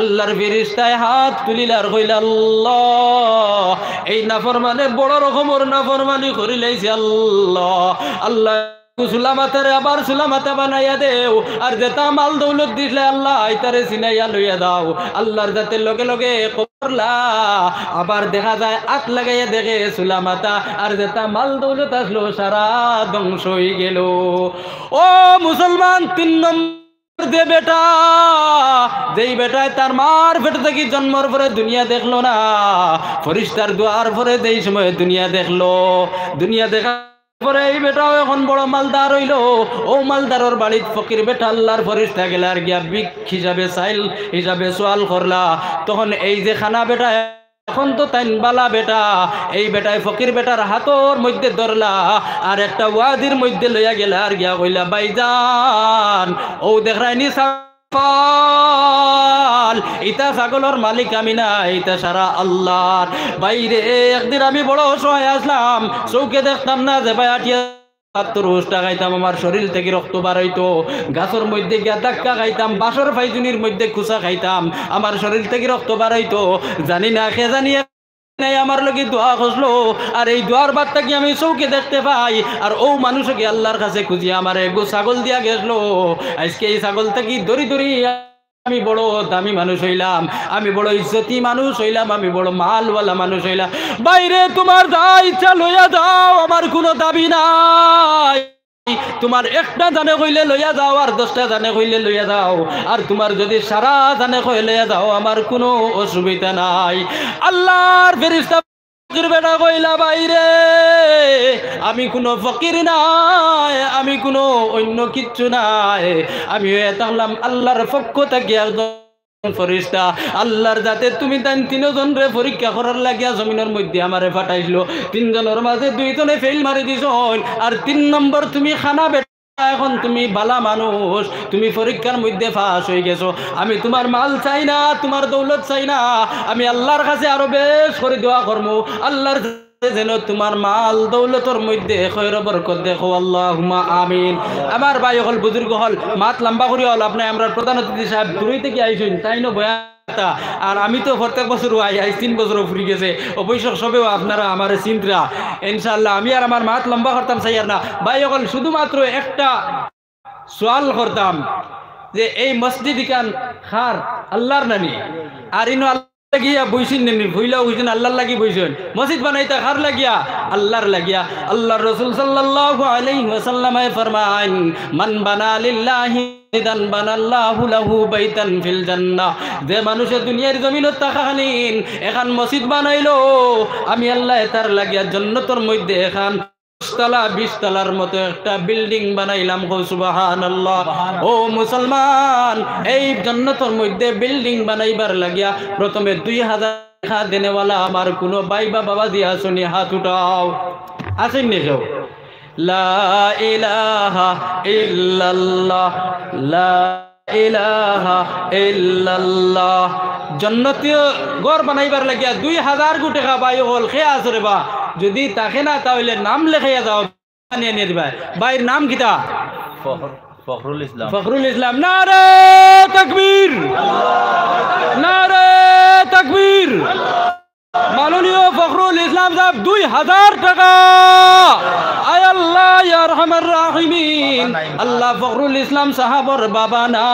আল্লাহর ফেরেশতায় হাত তুলিলার কইলা আল্লাহ এই নাফরমানে বড় রকমের নাফরমানি করি লাইছে আল্লাহ সুলামাতারে আবার সুলামাতা বানাইয়া দেও আর যেটা মাল দৌলত দিলে আল্লাহ তারে চিনাইয়া লইয়া দাও আল্লাহর যাতে লগে লগে করলা আবার দেখা যায় আত লাগাইয়া দেখে সুলামাতা আর যেটা মাল দৌলত আসলো সারা ধ্বংস হয়ে গেল ও মুসলমান 3 নম্বর যে বেটা, যেই বেটায় তার মার পেট থেকে জন্মর পরে দুনিয়া দেখলো না, ফরিস্তার দুয়ার পরে যেই সময় দুনিয়া দেখলো, দুনিয়া দেখা পরে এই বেটাও এখন বড় মালদার হইল। ও মালদারের বাড়ির ফকির বেটা আল্লাহর ফরিস্তা গেলে আর গিয়া বিক হিসাবে সাইল হিসাবে সোয়াল করলা। তখন এই যে খানা বেটা এখন তো তাই বালা বেটা, এই বেটায় ফকির বেটার হাতর মধ্যে ধরলা আর একটা ওয়াদির মধ্যে লইয়া গেলা আর গিয়া কইলা বাইজান ও দেখরাইনি ইতা ছাগলের মালিক আমি না, ইতা সারা আল্লাহর। বাইরে একদিন আমি বড় অসহায় আসলাম, চৌকে দেখতাম না যে ভাই আটিয়া ৭০ টাকা খাইতাম, আমার শরীর থেকে রক্ত বার হইতো, গাছের মধ্যে গিয়া ধাক্কা খাইতাম, বাসর ফাইজুনির মধ্যে খুচা খাইতাম, আমার শরীর থেকে রক্ত বার হইতো। জানি না খে জানিয়ে আমার লোকে দোয়া খসলো, আর এই দোয়ার বার্তা কি আমি চৌকে দেখতে পাই, আর ও মানুষকে আল্লাহর কাছে খুঁজিয়ে আমার এগো ছাগল দিয়া গেছলো। আজকে এই ছাগল থেকে দড়ি দড়ি আমি বড় দামি মানুষ হইলাম, আমি বড় ইজ্জতি মানুষ হইলাম, আমি বড় মালওয়ালা মানুষ হইলাম। বাইরে তোমার যা ইচ্ছা লইয়া যাও, আমার কোনো দাবি নাই। তোমার একটা জানে কইলে লইয়া যাও, আর 10টা জানে কইলে লইয়া যাও, আর তোমার যদি সারা জানে কইলে লইয়া যাও, আমার কোনো অসুবিধা নাই। আল্লাহর ফেরেশতা বেটা কইলা বাইরে আমি কোনো ফকির নাই, আমি কোনো অন্য কিচ্ছু নাই, আমি থাকলাম আল্লাহর পক্ষ থেকে ফরিস্তা। আল্লাহর যাতে তুমি তাই 3 জনরে পরীক্ষা করার লাগিয়া জমিনের মধ্যে আমারে পাঠাইছিল, 3 জনের মাঝে 2 জনে ফেল মারি দিছ, আর 3 নম্বর তুমি খানা বেটা, এখন তুমি বালা মানুষ, তুমি পরীক্ষার মধ্যে পাস হয়ে গেছো। আমি তোমার মাল চাই না, তোমার দৌলত চাই না, আমি আল্লাহর কাছে আরো বেশ করে দোয়া করবো, আল্লাহর যেন তোমার মাল দৌলতর মধ্যে খৈর বরকত দেখো, আল্লাহুম্মা আমিন। আমার ভাই হল বুজুর্গ হল মাত লম্বা করি হল, আপনি আমরা প্রধান অতিথি সাহেব দূরই থেকে আইসুন তাই না বয়া, আর আমি তো প্রত্যেক বছর আই 3 বছরও ফুরি গেছে, অবশ্য সবেও আপনারা আমার চিন্তা ইনশাল্লাহ। আমি আর আমার মাত লম্বা করতাম চাই আর না ভাই হল, শুধুমাত্র একটা সোয়াল করতাম যে এই মসজিদ খান খার আল্লাহর নানি, আর ইনো লাগিয়া বইছেন নেনি ভুইলা হইছেন আল্লাহর লাগি বইছেন, মসজিদ বানাইতা কার লাগিয়া? আল্লাহর লাগিয়া। আল্লাহর রাসূল সাল্লাল্লাহু আলাইহি ওয়াসাল্লাম ফরমান মান বানা লিল্লাহি ইদান বানাল্লাহু লাহু বাইতান ফিল জান্নাহ, যে মানুষে দুনিয়ার জমিনত থাকাকালীন এখন মসজিদ বানাইলো, আমি আল্লাহ তার লাগিয়া জান্নাতের মধ্যে এখন 20 তলার মতো একটা বিল্ডিং বানাইলাম। সুবহানাল্লাহ। ও মুসলমান, এই জান্নাতের মধ্যে বিল্ডিং বানাইবার লাগিয়া প্রথমে 2000 টাকা দেনেওয়ালা আমার কোনো ভাই বা বাবা দিয়া শুনি হাত উঠাও, আসেন নি কেউ? লা ইলাহা ইল্লাল্লাহ, লা ইলাহা ইল্লাল্লাহ। জান্নাতীয় ঘর বানাইবার লাগিয়া 2000 টাকা বাই হল খেয়ে আসরে বা, যদি তাকে না তাহলে নাম লেখাইয়া যাও নিয়ে নিয়ে দিবা। ভাইয়ের নাম কিতা? ফখরুল ইসলাম। ফখরুল ইসলাম। নারে তাকবীর, নারে তাকবীর। মাননীয় ফখরুল ইসলাম সাহেব 2000 টাকা। আয় আল্লাহ ইয়া রহমান রাহিমিন, আল্লাহ ফখরুল ইসলাম সাহাবর বাবা না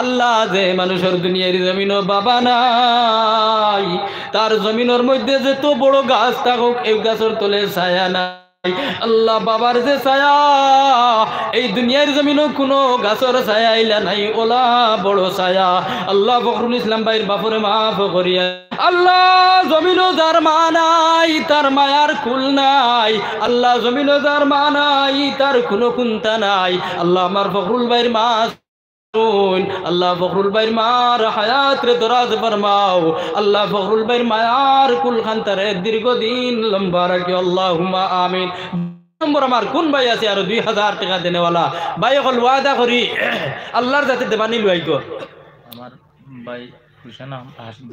আল্লাহ, যে মানুষের দুনিয়ার জমিনও বাবা নাই, তার জমিনের মধ্যে যে তো বড় গাছ থাকুক এই গাছের তলে ছায়া নাই। আল্লাহ বাবার যে ছায়া এই দুনিয়ার জমিনও কোনো গাছের ছায়া ইলা নাই, ওলা বড় ছায়া। আল্লাহ ফখরুল ইসলাম ভাইয়ের বাপরে মাফ করিয়া। আল্লাহ জমিনও যার মা নাই তার মায়ার কুল নাই, আল্লাহ জমিনও যার মা নাই তার কোনো কুন্তা নাই। আল্লাহ আমার ফখরুল ভাইয়ের মা, আল্লাহ ফখরুল ভাইয়ের মার হায়াত রে দরাজ ফরমাও, আল্লাহ ফখরুল ভাইয়ের মায়ার কুল খান্তারে দীর্ঘদিন লম্বা রাখি, আল্লাহুম্মা আমিন। নম্বর আমার কোন ভাই আছে আর 2000 টাকা দেনেওয়ালা ভাই হল ওয়াদা করি আল্লাহর যাতে দেবানি লুয়াইগো। আমার ভাই হুসেন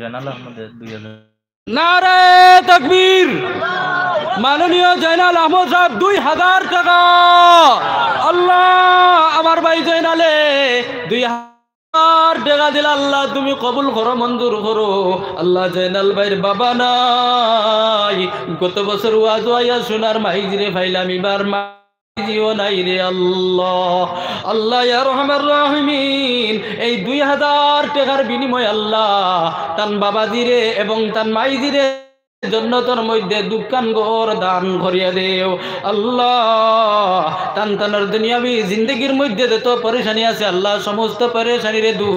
জানাল আহমদ 2000। নারে তাকবীর। মাননীয় জয়নাল আহমদ সাহেব 2000 টাকা। আল্লাহ আমার ভাই জয়নালে 2000 টাকা দিল, আল্লাহ তুমি কবুল করো, মঞ্জুর করো। আল্লাহ জয়নাল ভাইয়ের বাবা নাই, গত বছর ওয়াজ আয়া সোনার মাইজরে ফাইলাম, এবার মাইজিও নাই রে আল্লাহ। আল্লাহ ইয়া রহমান রাহিমিন, এই 2000 টাকার বিনিময়ে আল্লাহ তান বাবাজিরে এবং তান মাইজিরে জন্নতের মধ্যে দোকান ঘর দান করিয়া দেও। আল্লাহ তানতানোর দুনিয়াবি জিন্দগির মধ্যে যত পরেশানি আছে আল্লাহ সমস্ত পরেশানিরে দূর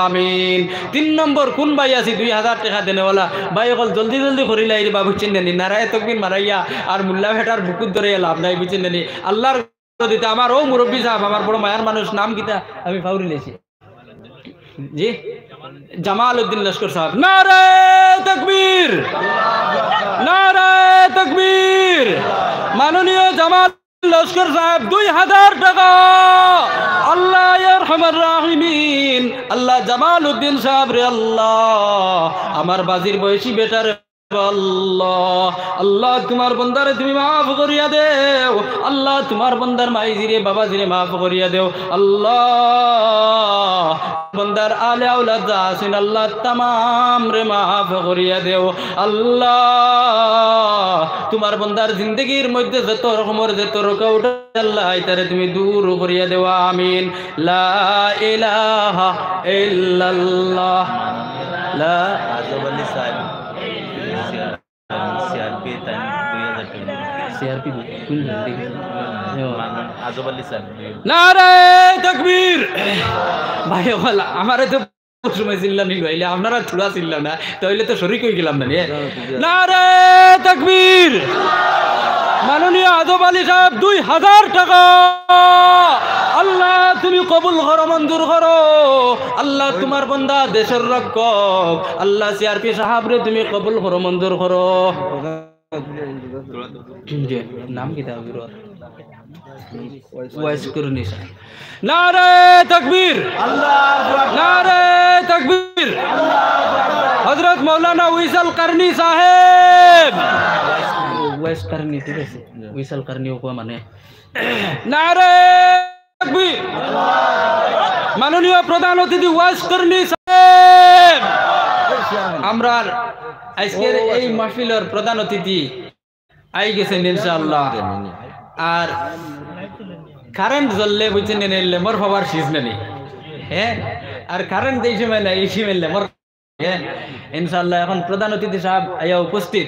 আমিন। 3 নম্বর কোন ভাই আছে 2000 টাকা দেনেওয়ালা ভাই অকল জলদি জলদি করিলাই রে বাবু চিনেনি নারায় তকবির মারাইয়া আর মুল্লা ভেটার বুকুত ধরে লাভ নাই বুঝছেন আল্লাহর দিতে আমার ও মুরব্বী সাহেব আমার বড় মায়ার মানুষ নাম কিতা আমি ফাউরি লেছি জি জামাল উদ্দিন লস্কর সাহেব নারে তাকবীর নারে তাকবীর মাননীয় জামাল লস্কর সাহেব 2000 টাকা আল্লাহ ইয়ারহামার রাহিমিন আল্লাহ জামাল উদ্দিন সাহেব রে আল্লাহ আমার বাজির বয়সী বেটার আল্লাহ আল্লাহ তোমার বন্দারে তুমি মাফ করিয়া দেও আল্লাহ তোমার বন্দার মাইজিরে বাবাজিরে মাফ করিয়া দেও আল্লাহ বন্দার আলে আওলাদ আছেন আল্লাহ तमाम রে মাফ করিয়া দেও আল্লাহ তোমার বন্দার জিন্দগির মধ্যে যত রকমের যত রকাউট আল্লাহ তারে তুমি দূর করিয়া দেও আমিন লা ইলাহা ইল্লাল্লাহ লা আজওয়ালি সাহেব সিআরপি টাইম 2000 সিআরপি কোন দেখি আজওয়ালি সাহেব নারে তাকবীর ভাই ওয়ালা আমারে তো সময় চিল্লা নিল হইলে আপনারা থুড়া চিল্লা না তাহলে তো শরীক হয়ে গেলাম না নারে তাকবীর মাননীয় আজব আলী সাহেব 2000 টাকা আল্লাহ তুমি কবুল করো মঞ্জুর করো আল্লাহ তোমার বান্দা দেশের রক্ষক আল্লাহ সিআরপি সাহেব রে তুমি কবুল করো মঞ্জুর করো নাম কি তা বিরোধ ওয়াইস করনি নারে তাকবীর নারে তাকবীর হযরত মাওলানা উইসাল করনি সাহেব ওয়াইস করনি ঠিক আছে উইসাল করনি ও মানে নারে তাকবীর মাননীয় প্রধান অতিথি ওয়াইস করনি সাহেব আমরা আজকের এই মাহফিলের প্রধান অতিথি আই গেছেন ইনশাআল্লাহ আর কারেন্ট জ্বললে বুঝছেন নিলে মোর হবার সিজ নেই হ্যাঁ আর কারেন্ট এই সময় না এই সময় মোর হ্যাঁ ইনশাআল্লাহ এখন প্রধান অতিথি সাহেব আয়া উপস্থিত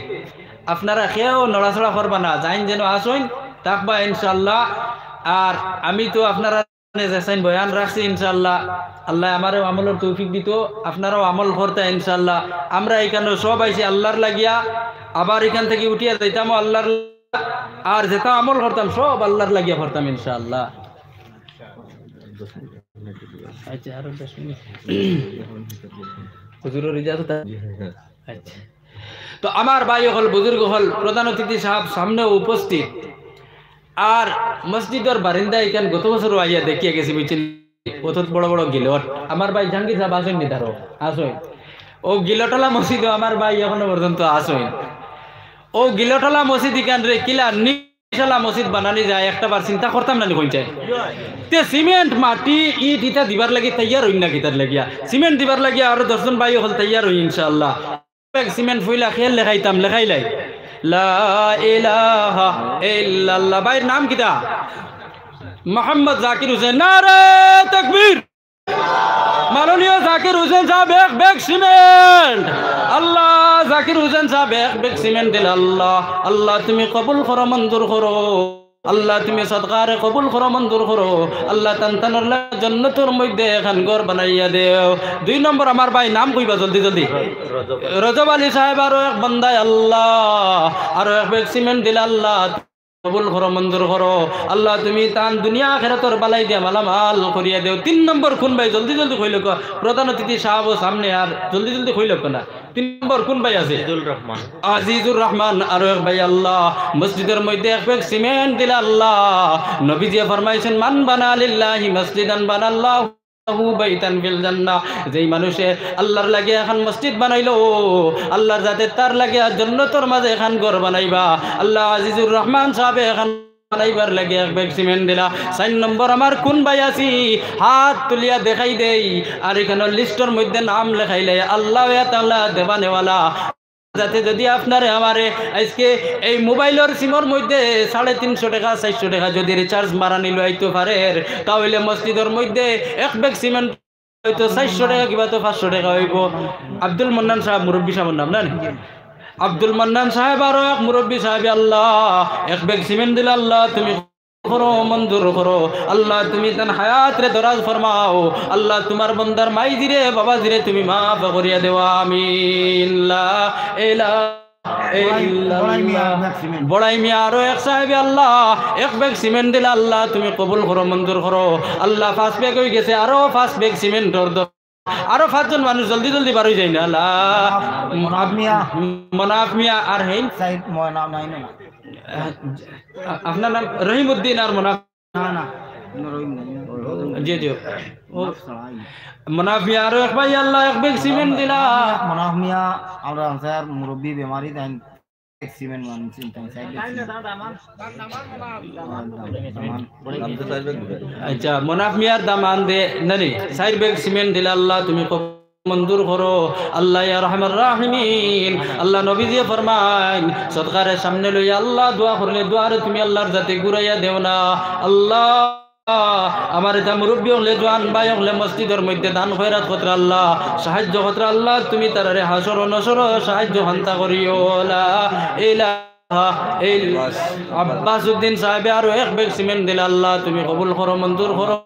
আপনারা কেউ নড়াচড়া করবা না যাইন যেন আসুন থাকবা ইনশাআল্লাহ আর আমি তো আপনারা বয়ান রাখছি ইনশাআল্লাহ আল্লাহ আমারও আমলের তৌফিক দিত আপনারাও আমল করতে ইনশাআল্লাহ আমরা এখানে সব আইছি আল্লাহর লাগিয়া আবার এখান থেকে উঠিয়া যাইতাম আল্লাহর আর যেটা আমল করতাম সব আল্লাহর লাগিয়া করতাম ইনশাআল্লাহ আচ্ছা আরো 10 মিনিট হুজুরের ইজাজত আচ্ছা তো আমার ভাই হল বুজুর্গ হল প্রধান অতিথি সাহেব সামনে উপস্থিত আর মসজিদের বারিন্দা এখান গত বছর আইয়া দেখিয়া গেছি বুঝছেন কত বড় বড় গিলট আমার ভাই জাহাঙ্গীর সাহেব আসেন নি তারও আসেন ও গিলটলা মসজিদ আমার ভাই এখনো পর্যন্ত আসেন ও গিলটলা মসজিদ এখান রে কিলা নিশালা মসজিদ বানানি যায় একটা বার চিন্তা করতাম না কইছে তে সিমেন্ট মাটি ইট ইটা দিবার লাগি তৈয়ার হইন না কিতার লাগিয়া সিমেন্ট দিবার লাগিয়া আর 10 জন ভাই হল তৈয়ার হই ইনশাআল্লাহ সিমেন্ট ফুইলা খেল লেখাইতাম লেখাইলাই লা ইলাহা ইল্লাল্লাহ ভাইয়ের নাম কিটা মোহাম্মদ জাকির হোসেন নারে তাকবীর মাননীয় জাকির হোসেন সাহেব এক ব্যাগ সিমেন্ট আল্লাহ জাকির হোসেন সাহেব এক ব্যাগ সিমেন্ট দিল আল্লাহ আল্লাহ তুমি কবুল করো মঞ্জুর করো আল্লাহ তুমি সদকারে কবুল করো মঞ্জুর করো আল্লাহ তানতানোর জান্নাতের মধ্যে এখন ঘর বানাইয়া দেও 2 নম্বর আমার ভাই নাম কইবা জলদি জলদি রজব আলী সাহেব আরো এক বান্দায় আল্লাহ আরো এক ব্যাগ সিমেন্ট দিল আল্লাহ কবুল করো মঞ্জুর করো আল্লাহ তুমি তান দুনিয়া আখিরাতের বালাই দিয়া মালামাল করিয়া দেও 3 নম্বর কোন ভাই জলদি জলদি কইলো প্রধান অতিথি সাহেব সামনে আর জলদি জলদি কইলো না 3 নম্বর কোন ভাই আছে আজিজুর রহমান আর এক ভাই আল্লাহ মসজিদের মধ্যে এক ব্যাগ সিমেন্ট দিল আল্লাহ নবীজি ফরমাইছেন মান বানা লিল্লাহি মসজিদান বানাল্লাহু বাইতান ফিল জান্নাহ যেই মানুষে আল্লাহর লাগে এখন মসজিদ বানাইলো আল্লাহর জাতে তার লাগে জান্নাতের মাঝে এখন ঘর বানাইবা আল্লাহ আজিজুর রহমান সাহেব এখন বানাইবার লাগে এক ব্যাগ সিমেন্ট দিলা 4 নম্বর আমার কোন ভাই আছি হাত তুলিয়া দেখাই দেই আর এখানে লিস্টের মধ্যে নাম লেখাইলে আল্লাহ তাআলা দেবানেওয়ালা যাতে যদি আপনারে আমারে আজকে এই মোবাইলের সিমের মধ্যে 350 টাকা 400 টাকা যদি রিচার্জ মারানি লইতে পারে তাহলে মসজিদের মধ্যে এক ব্যাগ সিমেন্ট হয়তো 400 টাকা কিবা তো 500 টাকা হইব আব্দুল মান্নান সাহেব মুরব্বী সাহেবের নাম না আব্দুল মান্নান সাহেব আর এক মুরব্বী সাহেব আল্লাহ এক ব্যাগ সিমেন্ট দিল আল্লাহ তুমি করো মঞ্জুর করো আল্লাহ তুমি তান হায়াত রে দরাজ ফরমাও আল্লাহ তোমার বন্দার মাই দিরে বাবা দিরে তুমি মাফ করিয়া দেওয়া আমিন লা ইলাহা ইল্লাল্লাহ বড়াই মিয়া আরো এক সাহেবে আল্লাহ এক ব্যাগ সিমেন্ট দিলে আল্লাহ তুমি কবুল করো মঞ্জুর করো আল্লাহ 5 ব্যাগ হয়ে গেছে আরো 5 ব্যাগ সিমেন্টর আরো 5 জন মানুষ জলদি জলদি বার হয়ে যায় না আল্লাহ মনাফ মিয়া আর হেন আপনার নাম রহিমউদ্দিন আর মনাফ জি জি মনাফ মিয়া আরো এক ভাই আল্লাহ এক ব্যাগ সিমেন্ট দিলা মনাফ মিয়া আমরা স্যার মুরব্বী বেমারি তাই সিমেন্ট মানছি তাই সাইড আচ্ছা মনাফ মিয়ার দামান দে নানি 4 ব্যাগ সিমেন্ট দিলা আল্লাহ তুমি মঞ্জুর করো আল্লাহ ইয়া রহমান রাহিমিন আল্লাহ নবীজি ফরমায় সদকারে সামনে লইয়া আল্লাহ দোয়া করলে দোয়ারে তুমি আল্লাহর জাতে ঘুরাইয়া দেও না আল্লাহ আমার এটা মুরব্বী হলে জোয়ান ভাই হলে মসজিদের মধ্যে দান খয়রাত করতে আল্লাহ সাহায্য করতে আল্লাহ তুমি তারারে হাসর নসর সাহায্য হান্তা করিও লা ইলাহা ইল্লাল্লাহ আব্বাসউদ্দিন সাহেব আরো এক ব্যাগ সিমেন্ট দিলে আল্লাহ তুমি কবুল করো মঞ্জুর করো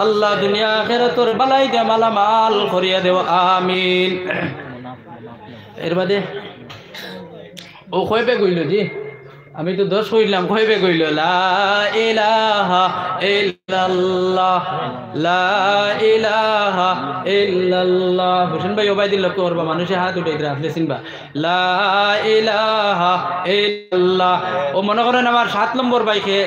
আল্লাহ দুনিয়া আখিরাতের বালাই দে মালামাল করিয়া দেও আমিন এর বাদে ও কয়বে কইল জি আমি তো 10 কইলাম কয়বে কইল লা ইলাহা ইল্লাল্লাহ লা ইলাহা ইল্লাল্লাহ হোসেন ভাই ওবাইদুল্লাহ করবা মানুষে হাত উঠাই দিরা আপনি চিনবা লা ইলাহা ইল্লাল্লাহ ও মনে করেন আমার 7 নম্বর বাইকে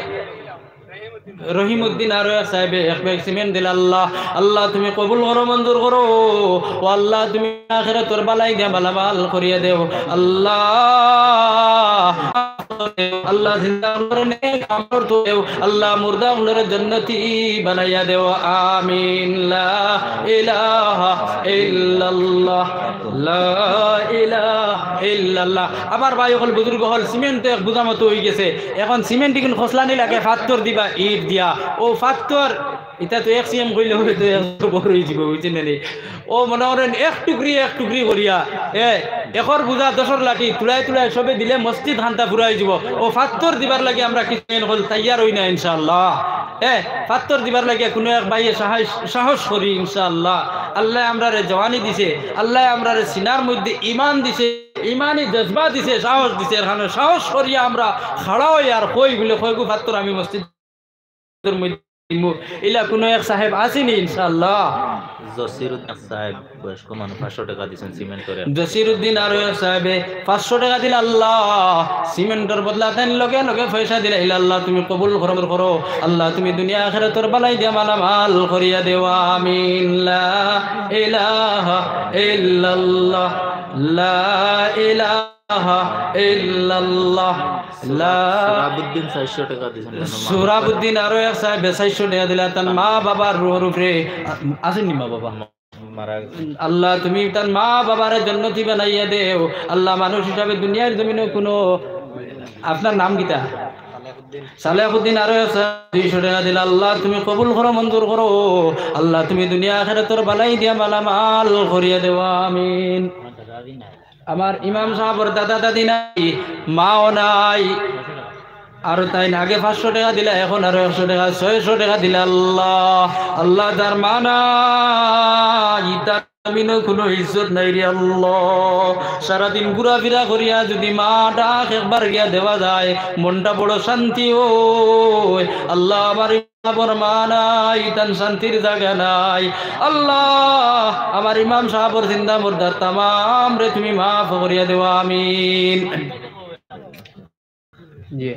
রহিমউদ্দিন আরো এক সাহেবে এক ব্যাগ সিমেন্ট দিল আল্লাহ আল্লাহ তুমি কবুল করো মঞ্জুর করো ও আল্লাহ তুমি আখিরাতের বালাই দিয়া বালামাল করিয়া দেও আল্লাহ আল্লাহ জিন্দা করে নেক আমল তো দেও আল্লাহ মুর্দা গুলোর জান্নাতি বানাইয়া দেও আমিন লা ইলাহা ইল্লাল্লাহ লা ইলাহা ইল্লাল্লাহ আবার ভাই হল বুজুর্গ হল সিমেন্ট এক বুঝা মতো হয়ে গেছে এখন সিমেন্ট কিন খসলানি লাগে পাথর দিবা ইট দিয়া ও পাথর এটা তো 1 সিএম কইলে হবে তো বড় হয়ে যাবে বুঝছেন না ও মনে করেন এক টুকরি করিয়া একর বুঝা 10 লাঠি তুলাই তুলাই সবে দিলে মসজিদ হান্তা ফুরাই যাব ও পাথর দিবার লাগে আমরা কিছু হল তৈয়ার হই না ইনশাআল্লাহ পাথর দিবার লাগে কোনো এক ভাইয়ে সাহস করি ইনশাআল্লাহ আল্লাহ আমরারে জওয়ানি দিছে আল্লাহ আমরারে সিনার মধ্যে ঈমান দিছে ইমানি জজবা দিছে সাহস দিছে এখানে সাহস করিয়া আমরা খাড়া হই আর কই বলে কয়গু পাথর আমি মসজিদের মধ্যে ইলা কোনো এক সাহেব আসেনি ইনশাআল্লাহ জসিরউদ্দিন সাহেব বয়স্ক মানুষ 500 টাকা দিবেন সিমেন্ট করে জসিরউদ্দিন আর এক সাহেবে 500 টাকা দিল আল্লাহ সিমেন্টের বদলা দেন লগে লগে পয়সা দিলে ইলা আল্লাহ তুমি কবুল করো আল্লাহ তুমি দুনিয়া আখিরাতের বালাই দিয়া মালামাল করিয়া দেওয়া আমিন লা ইলাহা ইল্লাল্লাহ লা ইলাহা ইল্লাল্লাহ সুরাবউদ্দিন 400 টাকা দিবেন সুরাবউদ্দিন আরো এক সাহেব 400 টাকা দিলা তার মা বাবার রুহের উপরে আসেননি মা বাবা মারা আল্লাহ তুমি তার মা বাবার জান্নাতি বানাইয়া দেও আল্লাহ মানুষ হিসাবে দুনিয়ার জমিনে কোনো আপনার নাম কিটা সালেহুদ্দিন আরো 200 টাকা দিলা আল্লাহ তুমি কবুল করো মঞ্জুর করো আল্লাহ তুমি দুনিয়া আখিরাতের বালাই দিয়া মালামাল করিয়া দেও আমিন আমার ইমাম সাহেবের দাদা দাদি নাই মাও নাই আর তাই আগে 500 টাকা দিলা এখন আরো 100 টাকা 600 টাকা দিলা আল্লাহ আল্লাহ তার মানা ইতার আমিনো কোনো ইজ্জত নাই রে আল্লাহ সারাদিন ঘুরাফেরা করিয়া যদি মা ডাক একবার গিয়া দেওয়া যায় মনটা বড় শান্তি হয় আল্লাহ আমার আমার মা নাই তান শান্তির জায়গা নাই আল্লাহ আমার ইমাম সাহেবের জিন্দা মুর্দার তামাম রে তুমি মাফ করিয়া দেওয়া আমিন জি